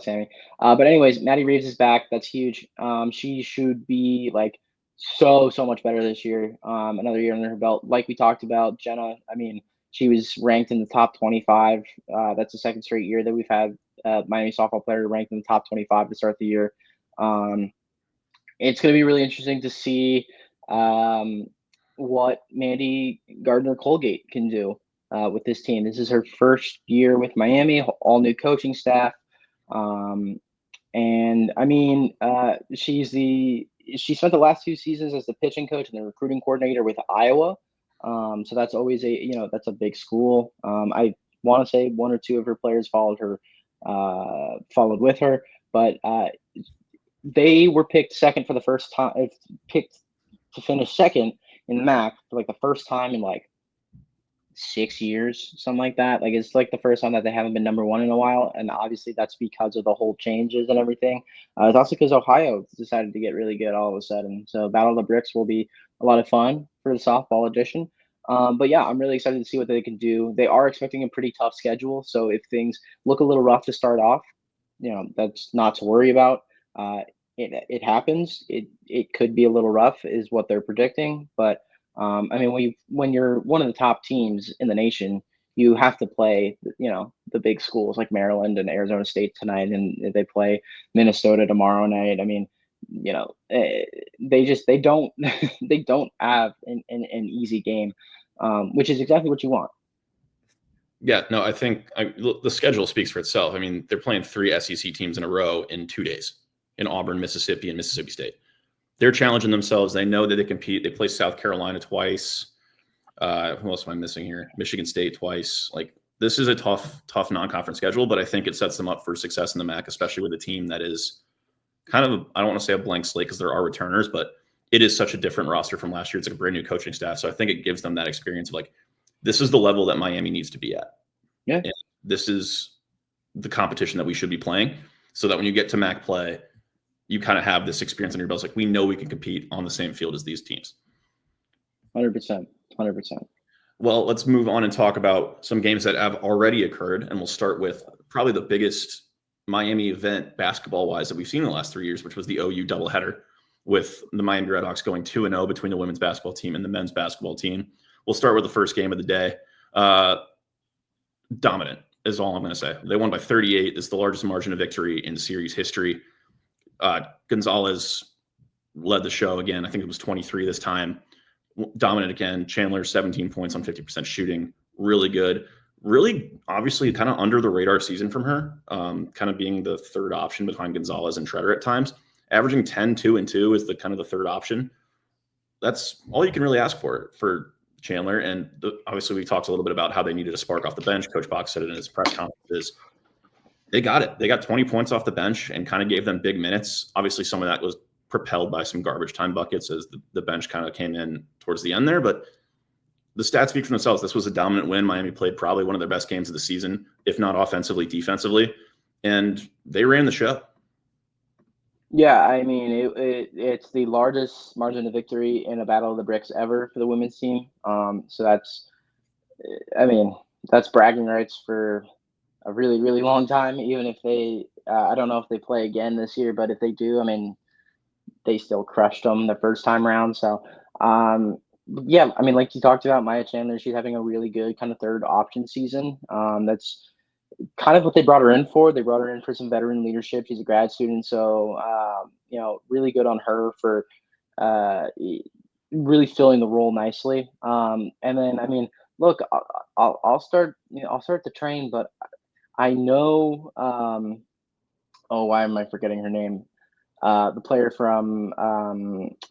Sammy. But anyways, Maddie Reeves is back. That's huge. She should be like so much better this year. Another year under her belt. Like we talked about, Jenna. I mean, she was ranked in the top 25. That's the second straight year that we've had Miami softball player ranked in the top 25 to start the year. It's going to be really interesting to see what Mandy Gardner-Colgate can do with this team. This is her first year with Miami, all new coaching staff. And I mean, she spent the last 2 seasons as the pitching coach and the recruiting coordinator with Iowa. So that's always that's a big school. I want to say 1 or 2 of her players followed with her, but they were picked second for the first time, picked to finish second in the MAC for like the first time in like 6 years, something like that. Like, it's like the first time that they haven't been number 1 in a while, and obviously that's because of the whole changes and everything. It's also because Ohio decided to get really good all of a sudden. So Battle of the Bricks will be a lot of fun for the softball edition. But yeah, I'm really excited to see what they can do. They are expecting a pretty tough schedule, so if things look a little rough to start off, that's not to worry about. It happens. It could be a little rough, is what they're predicting, but I mean, when you're one of the top teams in the nation, you have to play, the big schools like Maryland and Arizona State tonight, and they play Minnesota tomorrow night. I mean, they don't they don't have an easy game, which is exactly what you want. Yeah, no, I think the schedule speaks for itself. I mean, they're playing 3 SEC teams in a row in 2 days in Auburn, Mississippi, and Mississippi State. They're challenging themselves. They know that they compete. They play South Carolina twice. Who else am I missing here? Michigan State twice. Like, this is a tough non-conference schedule, but I think it sets them up for success in the MAC, especially with a team that is kind of, I don't want to say a blank slate because there are returners, but it is such a different roster from last year. It's like a brand new coaching staff. So I think it gives them that experience of like, this is the level that Miami needs to be at. Yeah. And this is the competition that we should be playing, so that when you get to MAC play, you kind of have this experience on your belts. Like, we know we can compete on the same field as these teams. 100%. Well, let's move on and talk about some games that have already occurred. And we'll start with probably the biggest Miami event basketball-wise that we've seen in the last 3 years, which was the OU doubleheader, with the Miami Redhawks going 2-0 between the women's basketball team and the men's basketball team. We'll start with the first game of the day. Dominant is all I'm going to say. They won by 38. It's the largest margin of victory in series history. Gonzalez led the show again. I think it was 23 this time. Dominant again. Chandler, 17 points on 50% shooting. Really good. Really, obviously, kind of under the radar season from her. Kind of being the third option behind Gonzalez and Treader at times. Averaging 10, 2, and 2 is the kind of the third option. That's all you can really ask for Chandler. And obviously, we talked a little bit about how they needed a spark off the bench. Coach Box said it in his press conferences. They got it. They got 20 points off the bench and kind of gave them big minutes. Obviously, some of that was propelled by some garbage time buckets as the bench kind of came in towards the end there. But the stats speak for themselves. This was a dominant win. Miami played probably one of their best games of the season, if not offensively, defensively. And they ran the show. Yeah, I mean, it's the largest margin of victory in a Battle of the Bricks ever for the women's team. So that's, I mean, that's bragging rights for a really, really long time. Even if they, I don't know if they play again this year, but if they do, I mean, they still crushed them the first time around. So, um, yeah, I mean, like you talked about, Maya Chandler, she's having a really good kind of third option season. That's kind of what they brought her in for. They brought her in for some veteran leadership. She's a grad student, so really good on her for uh, really filling the role nicely. And then, I mean, look, I'll start. I'll start the train, but I know. Oh, why am I forgetting her name? The player from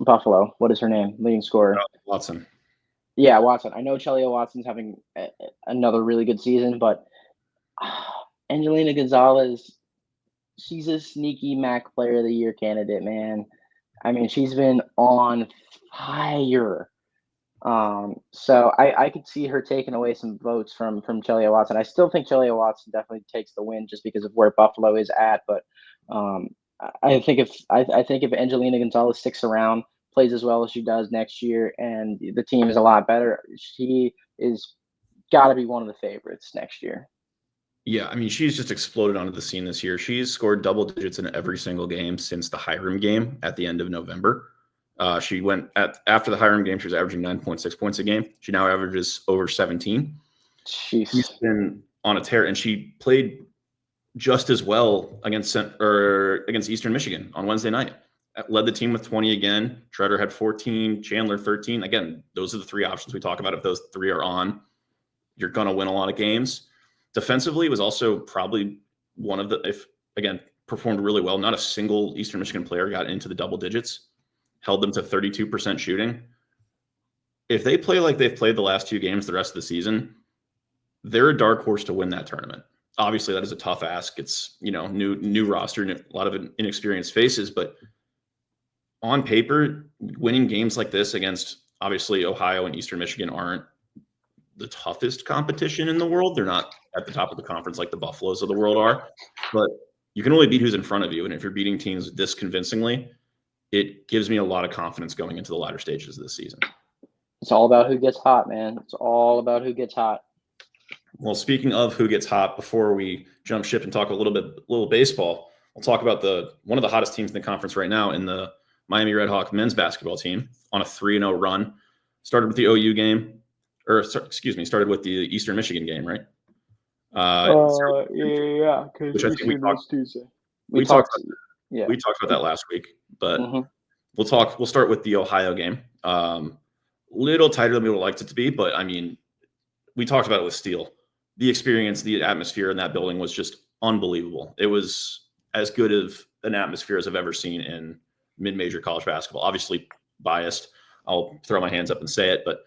Buffalo. What is her name? Leading scorer. Watson. Yeah, Watson. I know Chelia Watson's having another really good season, but Angelina Gonzalez, she's a sneaky MAC Player of the Year candidate, man. I mean, she's been on fire. So I could see her taking away some votes from Chelia Watson. I still think Chelia Watson definitely takes the win just because of where Buffalo is at. But um, I think if Angelina Gonzalez sticks around, plays as well as she does next year, and the team is a lot better, she is got to be one of the favorites next year. Yeah, I mean, she's just exploded onto the scene this year. She's scored double digits in every single game since the Hiram game at the end of November. She went after the Hiram game. She was averaging 9.6 points a game. She now averages over 17. She's Jeez. been on a tear, and she played just as well against Eastern Michigan on Wednesday night. Led the team with 20 again. Treader had 14, Chandler 13. Again, those are the three options we talk about. If those three are on, you're going to win a lot of games. Defensively was also probably one of the, if again, performed really well. Not a single Eastern Michigan player got into the double digits, held them to 32% shooting. If they play like they've played the last two games the rest of the season, they're a dark horse to win that tournament. Obviously, that is a tough ask. It's, new roster, a lot of inexperienced faces, but on paper, winning games like this against obviously Ohio and Eastern Michigan aren't the toughest competition in the world. They're not at the top of the conference like the Buffaloes of the world are, but you can only beat who's in front of you. And if you're beating teams this convincingly, it gives me a lot of confidence going into the latter stages of this season. It's all about who gets hot, man. It's all about who gets hot. Well, speaking of who gets hot, before we jump ship and talk a little baseball, we'll talk about one of the hottest teams in the conference right now in the Miami Redhawks men's basketball team on a 3-0 run. Started with the OU game, started with the Eastern Michigan game, right? Yeah, because Eastern was Tuesday. We talked about that last week, but we'll start with the Ohio game. Little tighter than we would have liked it to be, but I mean, we talked about it with Steele. The experience, the atmosphere in that building was just unbelievable. It was as good of an atmosphere as I've ever seen in mid-major college basketball. Obviously biased. I'll throw my hands up and say it, but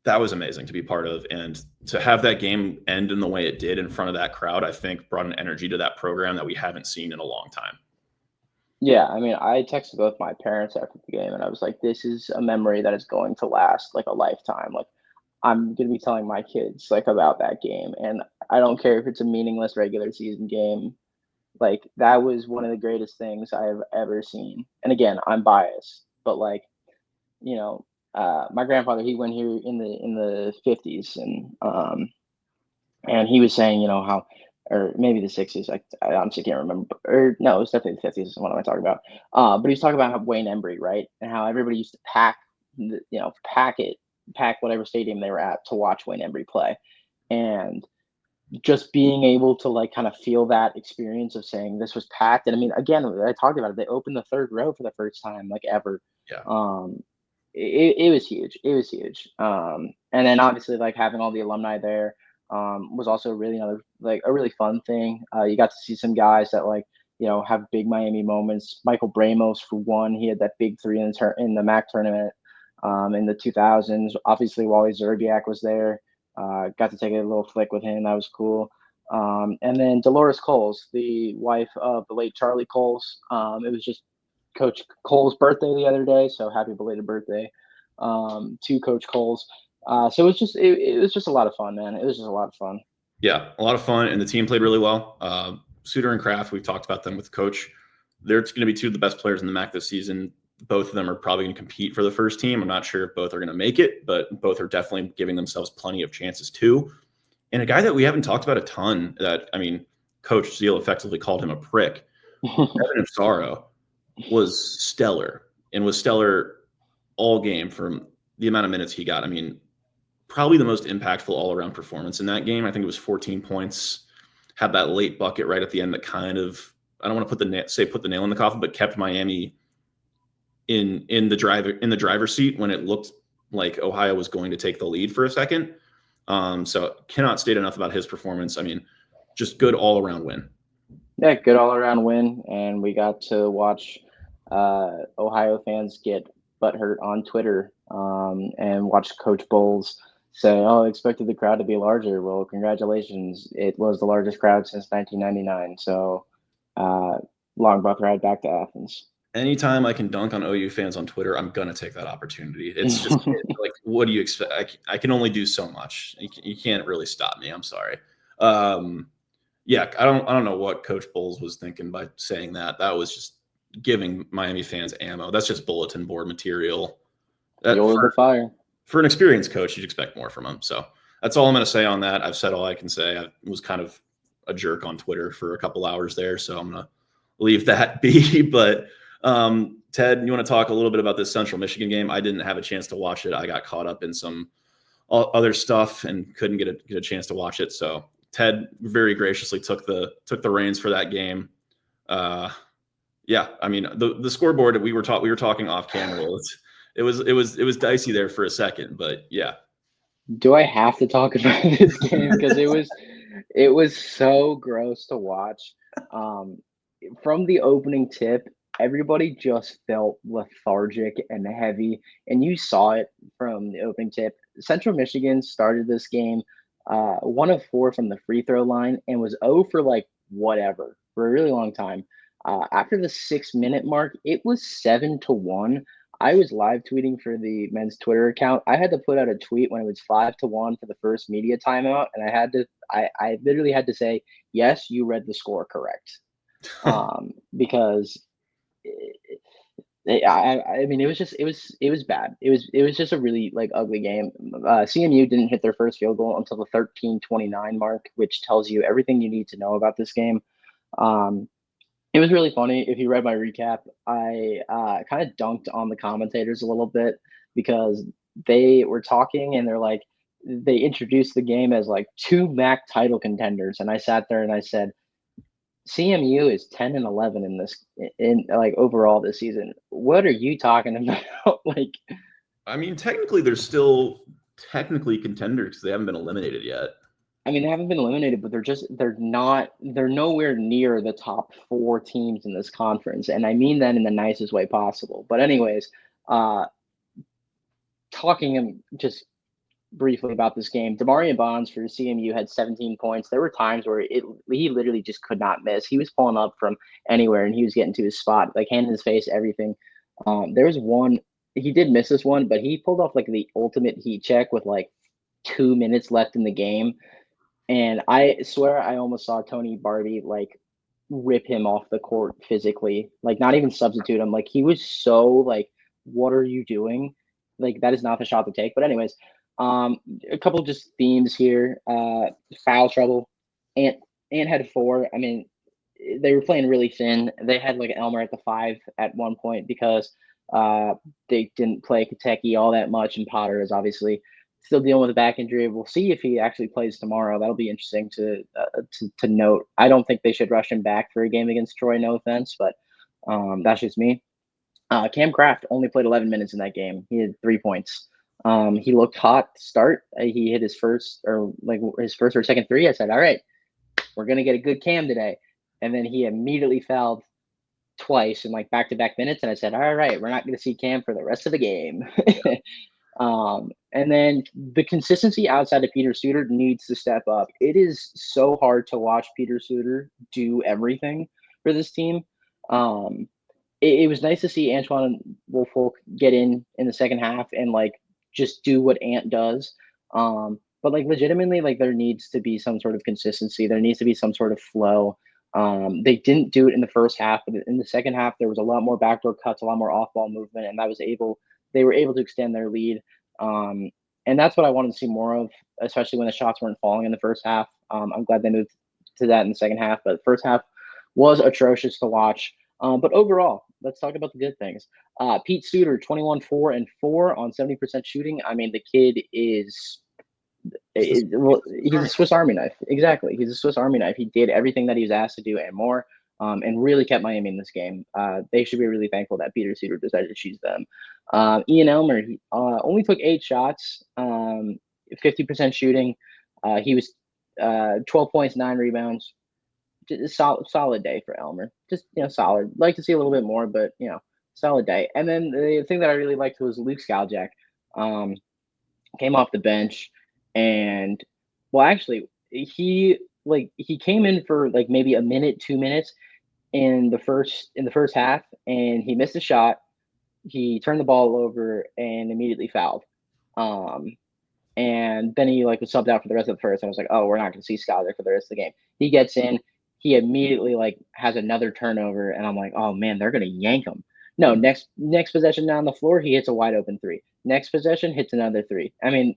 that was amazing to be part of. And to have that game end in the way it did in front of that crowd, I think brought an energy to that program that we haven't seen in a long time. Yeah, I mean, I texted both my parents after the game, and I was like, this is a memory that is going to last like a lifetime. Like, I'm going to be telling my kids like about that game. And I don't care if it's a meaningless regular season game. Like, that was one of the greatest things I've ever seen. And again, I'm biased, but like, my grandfather, he went here in the 50s, and he was saying, how, or maybe the 60s. I honestly can't remember. Or no, it was definitely the 50s. What am I talking about? But he's talking about how Wayne Embry, right, and how everybody used to pack whatever stadium they were at to watch Wayne Embry play, and just being able to like kind of feel that experience of saying this was packed. And I mean, again, I talked about it. They opened the third row for the first time like ever. Yeah. It was huge. It was huge. And then obviously like having all the alumni there was also really a really fun thing. You got to see some guys that like, have big Miami moments. Michael Bramos, for one, he had that big three in the MAC tournament in the 2000s. Obviously, Wally Zerbiak was there. Got to take a little flick with him. That was cool. And then Dolores Coles, the wife of the late Charlie Coles. It was just Coach Cole's birthday the other day, so happy belated birthday to Coach Coles. So it was just a lot of fun, man. It was just a lot of fun. Yeah, a lot of fun, and the team played really well. Suter and Kraft, we've talked about them with Coach. they're going to be two of the best players in the MAC this season. Both of them are probably going to compete for the first team. I'm not sure if both are going to make it, but both are definitely giving themselves plenty of chances too. And a guy that we haven't talked about a ton that, I mean, Coach Steele effectively called him a prick. Evan Ifsaro was stellar and was stellar all game from the amount of minutes he got. I mean, probably the most impactful all-around performance in that game. I think it was 14 points, had that late bucket right at the end that kind of, I don't want to put the nail in the coffin, but kept Miami in the driver's seat when it looked like Ohio was going to take the lead for a second. So cannot state enough about his performance. I mean, just good all-around win. Yeah, good all-around win, and we got to watch Ohio fans get butthurt on Twitter and watch Coach Bowles say, "Oh, I expected the crowd to be larger." Well, congratulations, it was the largest crowd since 1999. So, long bus ride back to Athens. Anytime I can dunk on OU fans on Twitter, I'm gonna take that opportunity. It's just like, what do you expect? I can only do so much. You can't really stop me. I'm sorry. Yeah, I don't know what Coach Bowles was thinking by saying that. That was just giving Miami fans ammo. That's just bulletin board material. The fire. For an experienced coach, you'd expect more from him. So that's all I'm going to say on that. I've said all I can say. I was kind of a jerk on Twitter for a couple hours there, so I'm going to leave that be. But Ted, you want to talk a little bit about this Central Michigan game? I didn't have a chance to watch it. I got caught up in some other stuff and couldn't get a chance to watch it. So Ted very graciously took the reins for that game. Yeah, I mean the scoreboard that we were talking off camera. It was dicey there for a second, but yeah. Do I have to talk about this game because it was so gross to watch. From the opening tip, everybody just felt lethargic and heavy, and you saw it from the opening tip. Central Michigan started this game 1 of 4 from the free throw line and was 0 for like whatever for a really long time. After the 6-minute mark, it was 7-1. I was live tweeting for the men's Twitter account. I had to put out a tweet when it was 5-1 for the first media timeout, and I literally had to say, "Yes, you read the score correct," because I mean it was bad. It was just a really like ugly game. CMU didn't hit their first field goal until the 13:29 mark, which tells you everything you need to know about this game. It was really funny. If you read my recap, I kind of dunked on the commentators a little bit because they were talking and they introduced the game as like 2 MAC title contenders, and I sat there and I said, CMU is 10-11 in like overall this season. What are you talking about? Like, I mean, technically they're still technically contenders because they haven't been eliminated yet. I mean, they haven't been eliminated, but they're nowhere near the top 4 teams in this conference. And I mean that in the nicest way possible. But anyways, talking just briefly about this game, Damarian Bonds for CMU had 17 points. There were times where he literally just could not miss. He was pulling up from anywhere and he was getting to his spot, like hand in his face, everything. There was one, he did miss this one, but he pulled off like the ultimate heat check with like 2 minutes left in the game. And I swear I almost saw Tony Barbie like rip him off the court physically, like not even substitute him. Like he was so like, what are you doing? Like that is not the shot to take. But anyways, a couple just themes here. Foul trouble. Ant had 4. I mean, they were playing really thin. They had like Elmer at the 5 at one point because they didn't play Kentucky all that much, and Potter is obviously still dealing with a back injury. We'll see if he actually plays tomorrow. That'll be interesting to note. I don't think they should rush him back for a game against Troy. No offense, but that's just me. Cam Kraft only played 11 minutes in that game. He had 3 points. He looked hot to start. He hit his first or second 3. I said, all right, we're going to get a good Cam today. And then he immediately fouled twice in like back-to-back minutes. And I said, all right, we're not going to see Cam for the rest of the game. And then the consistency outside of Peter Suter needs to step up. It is so hard to watch Peter Suter do everything for this team. It was nice to see Antoine Woolfolk get in the second half and like just do what Ant does. But like legitimately, like there needs to be some sort of consistency. There needs to be some sort of flow. They didn't do it in the first half, but in the second half, there was a lot more backdoor cuts, a lot more off-ball movement, and they were able to extend their lead. Um, and that's what I wanted to see more of, especially when the shots weren't falling in the first half. I'm glad they moved to that in the second half, but the first half was atrocious to watch. But overall, let's talk about the good things. Pete Suter, 21-4-4 on 70% shooting. I mean, the kid well, he's a Swiss Army knife. Exactly. He's a Swiss Army knife. He did everything that he was asked to do and more, and really kept Miami in this game. They should be really thankful that Peter Suter decided to choose them. Ian Elmer, he only took 8 shots, 50% shooting. He was 12 points, 9 rebounds. Just a solid day for Elmer. Just, solid. Like to see a little bit more, but, solid day. And then the thing that I really liked was Luke Skaljak. Came off the bench. And well, actually, he came in for like maybe a minute, 2 minutes in the first half, and he missed a shot. He turned the ball over and immediately fouled. And then he was subbed out for the rest of the first. I was like, oh, we're not going to see Skyler for the rest of the game. He gets in, he immediately has another turnover, and I'm like, oh man, they're going to yank him. No, next possession down the floor, he hits a wide open 3. Next possession, hits another 3. I mean,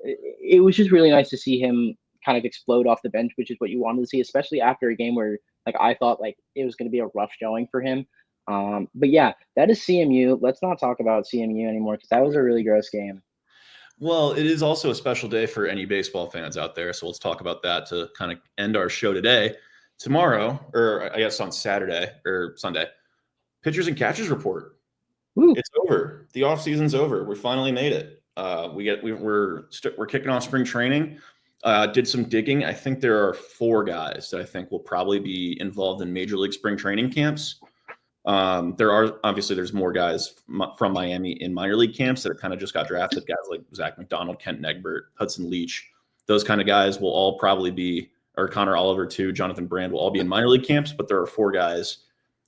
it was just really nice to see him kind of explode off the bench, which is what you wanted to see, especially after a game where I thought it was going to be a rough showing for him. But yeah, that is CMU. Let's not talk about CMU anymore because that was a really gross game. Well, it is also a special day for any baseball fans out there. So let's talk about that to kind of end our show today. Tomorrow, or I guess on Saturday or Sunday, pitchers and catchers report. Woo. It's over. The off season's over. We finally made it. We're kicking off spring training. Did some digging. I think there are 4 guys that I think will probably be involved in major league spring training camps. There's more guys from Miami in minor league camps that kind of just got drafted. Guys like Zach McDonald, Kent Negbert, Hudson Leach, those kind of guys will all probably be, or Connor Oliver too, Jonathan Brand will all be in minor league camps. But there are 4 guys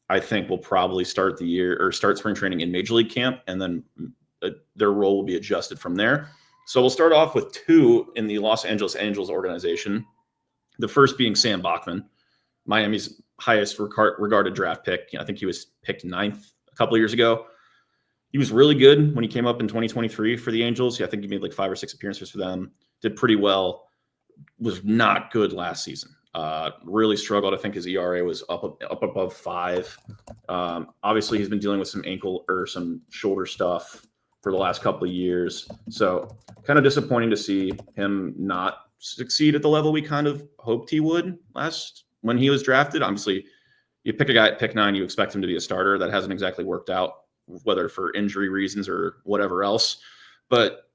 I think will probably start spring training in major league camp, and then their role will be adjusted from there. So we'll start off with 2 in the Los Angeles Angels organization. The first being Sam Bachman, Miami's highest regarded draft pick. I think he was picked 9th a couple of years ago. He was really good when he came up in 2023 for the Angels. I think he made 5 or 6 appearances for them. Did pretty well. Was not good last season. Really struggled. I think his ERA was up above 5. Obviously, he's been dealing with some ankle or some shoulder stuff for the last couple of years. So kind of disappointing to see him not succeed at the level we kind of hoped he would when he was drafted. Obviously, you pick a guy at pick 9, you expect him to be a starter. That hasn't exactly worked out, whether for injury reasons or whatever else. But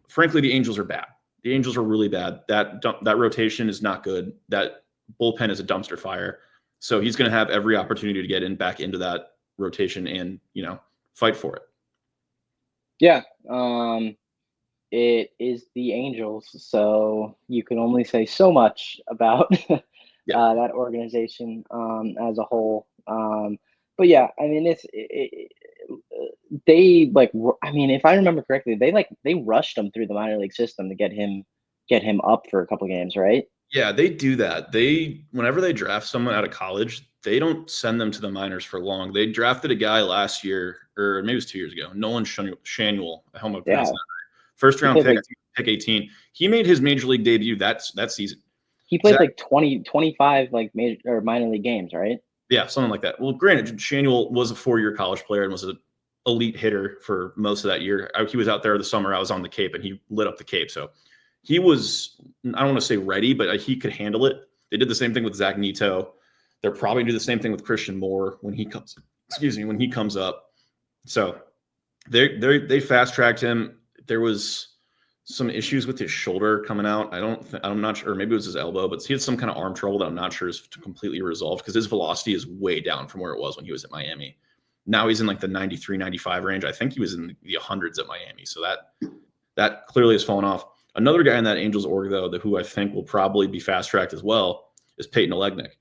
frankly, the Angels are bad. The Angels are really bad. That rotation is not good. That bullpen is a dumpster fire. So he's going to have every opportunity to get back into that rotation and, fight for it. Yeah. It is the Angels. So you can only say so much about that organization as a whole. But yeah, I mean, if I remember correctly, they rushed him through the minor league system to get him up for a couple games, right? Yeah, they do that. Whenever they draft someone out of college, they don't send them to the minors for long. They drafted a guy last year, or maybe it was 2 years ago, Nolan Shanuel. I hope I'm pronouncing that right. First round pick, pick 18. He made his major league debut that season. He played 25 major or minor league games, right? Yeah, something like that. Well, granted, Shanuel was a 4-year college player and was an elite hitter for most of that year. He was out there the summer I was on the Cape, and he lit up the Cape. So he was, I don't want to say ready, but he could handle it. They did the same thing with Zach Neto. They're probably going to do the same thing with Christian Moore when he comes up. So they fast-tracked him. There was some issues with his shoulder coming out. I'm not sure, or maybe it was his elbow, but he had some kind of arm trouble that I'm not sure is completely resolved because his velocity is way down from where it was when he was at Miami. Now he's in the 93, 95 range. I think he was in the hundreds at Miami. So that clearly has fallen off. Another guy in that Angels org, though, who I think will probably be fast-tracked as well, is Peyton Olegnick,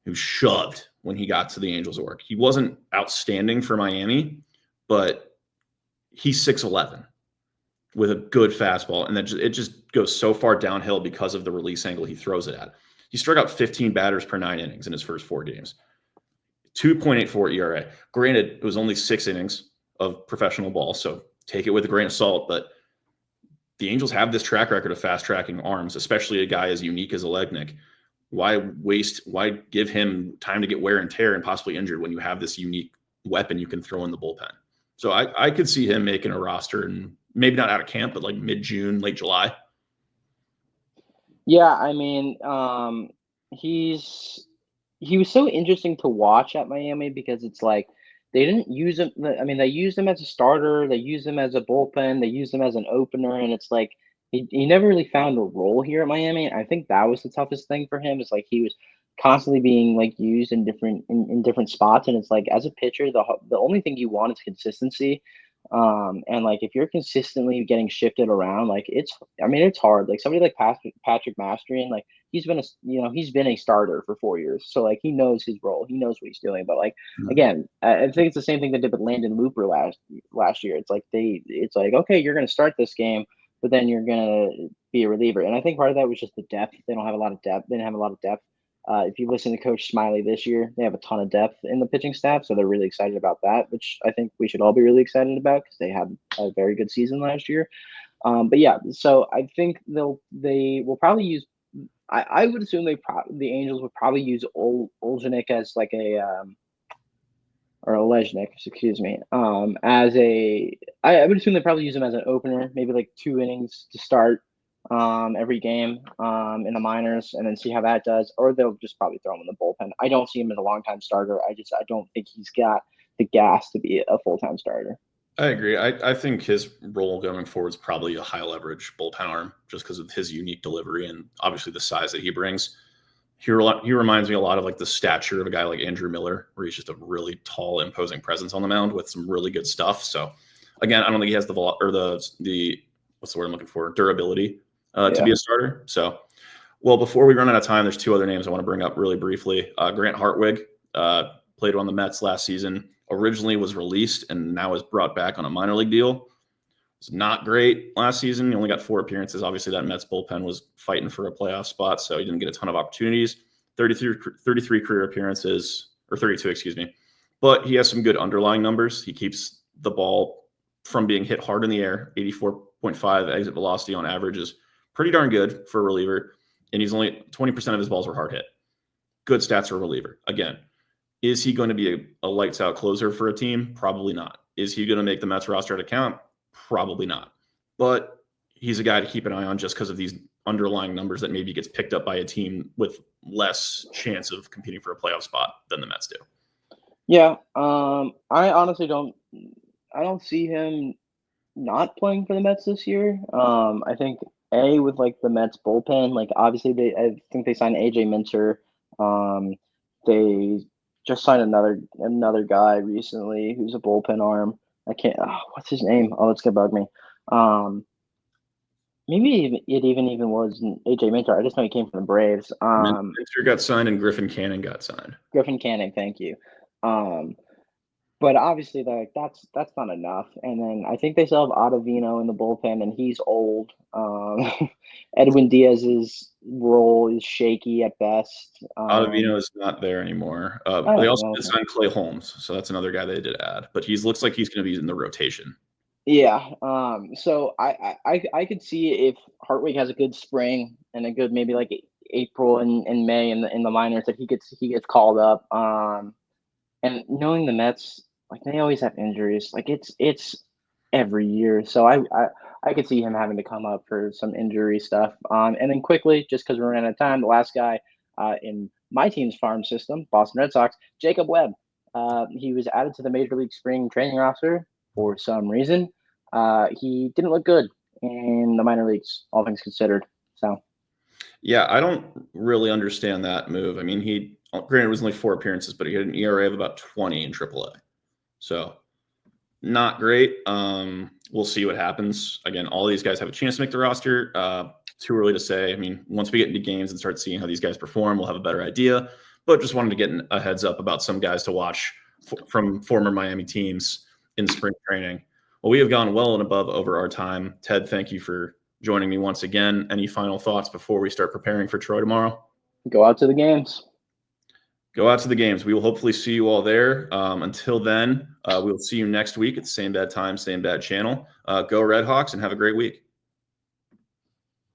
who shoved when he got to the Angels org. He wasn't outstanding for Miami, but he's 6'11". With a good fastball, and it just goes so far downhill because of the release angle he throws it at. He struck out 15 batters per 9 innings in his first 4 games. 2.84 ERA. Granted, it was only 6 innings of professional ball, so take it with a grain of salt, but the Angels have this track record of fast-tracking arms, especially a guy as unique as Olegnik. Why give him time to get wear and tear and possibly injured when you have this unique weapon you can throw in the bullpen? So I could see him making a roster, and maybe not out of camp, but like mid-June, late July. Yeah, I mean, he was so interesting to watch at Miami because it's like they didn't use him. I mean, they used him as a starter, they used him as a bullpen, they used him as an opener, and it's like he never really found a role here at Miami. And I think that was the toughest thing for him. Is like he was constantly being like used in different spots, and it's like as a pitcher, the only thing you want is consistency. And like if you're consistently getting shifted around, like it's hard. Like somebody like Patrick Mastrian, like he's been a starter for 4 years, so like he knows his role, he knows what he's doing. But like again, I think it's the same thing they did with Landon Looper last year. It's like okay, you're going to start this game, but then you're going to be a reliever. And I think part of that was just the depth. They don't have a lot of depth. They didn't have a lot of depth. If you listen to Coach Smiley this year, they have a ton of depth in the pitching staff, so they're really excited about that, which I think we should all be really excited about because they had a very good season last year. But yeah, so I think they will probably use. I would assume the Angels would probably use Olejnik as like or Olejnik, excuse me, as I would assume they probably use him as an opener, maybe like 2 innings to start every game in the minors, and then see how that does, or they'll just probably throw him in the bullpen. I don't see him as a long-time starter. I don't think he's got the gas to be a full-time starter. I agree. I think his role going forward is probably a high leverage bullpen arm just because of his unique delivery and obviously the size that he brings. He reminds me a lot of like the stature of a guy like Andrew Miller, where he's just a really tall, imposing presence on the mound with some really good stuff. So again, I don't think he has the what's the word I'm looking for? Durability to be a starter. So, well, before we run out of time, there's 2 other names I want to bring up really briefly. Grant Hartwig played on the Mets last season. Originally was released and now is brought back on a minor league deal. It's not great last season. He only got 4 appearances. Obviously, that Mets bullpen was fighting for a playoff spot, so he didn't get a ton of opportunities. 33 career appearances, or 32, excuse me. But he has some good underlying numbers. He keeps the ball from being hit hard in the air. 84.5 exit velocity on average is pretty darn good for a reliever. And he's only 20% of his balls were hard hit. Good stats for a reliever. Again, is he going to be a lights out closer for a team? Probably not. Is he going to make the Mets roster to count? Probably not. But he's a guy to keep an eye on just because of these underlying numbers that maybe gets picked up by a team with less chance of competing for a playoff spot than the Mets do. Yeah. I honestly don't see him not playing for the Mets this year. I think with like the Mets bullpen, like obviously I think they signed AJ Minter. They just signed another guy recently who's a bullpen arm. I can't. What's his name? Oh, it's gonna bug me. Maybe it even was AJ Minter. I just know he came from the Braves. Minter got signed and Griffin Canning got signed. Griffin Canning, thank you. But obviously, that's not enough. And then I think they still have Ottavino in the bullpen, and he's old. Edwin Diaz's role is shaky at best. Ottavino is not there anymore. They also did sign Clay Holmes, so that's another guy they did add. But he looks like he's going to be in the rotation. Yeah. So I could see if Hartwig has a good spring and a good maybe like April and May in the minors that he gets called up. And knowing the Mets, like they always have injuries. Like it's every year. So I could see him having to come up for some injury stuff. And then quickly, just because we're running out of time, the last guy in my team's farm system, Boston Red Sox, Jacob Webb. He was added to the Major League Spring Training roster for some reason. He didn't look good in the minor leagues, all things considered. So, yeah, I don't really understand that move. I mean, granted, it was only 4 appearances, but he had an ERA of about 20 in AAA. So, not great. We'll see what happens. Again, all these guys have a chance to make the roster. Too early to say. I mean, once we get into games and start seeing how these guys perform, we'll have a better idea. But just wanted to get a heads up about some guys to watch from former Miami teams in spring training. Well, we have gone well and above over our time. Ted, thank you for joining me once again. Any final thoughts before we start preparing for Troy tomorrow? Go out to the games. Go out to the games. We will hopefully see you all there. Until then, we'll see you next week at the same bad time, same bad channel. Go Redhawks and have a great week.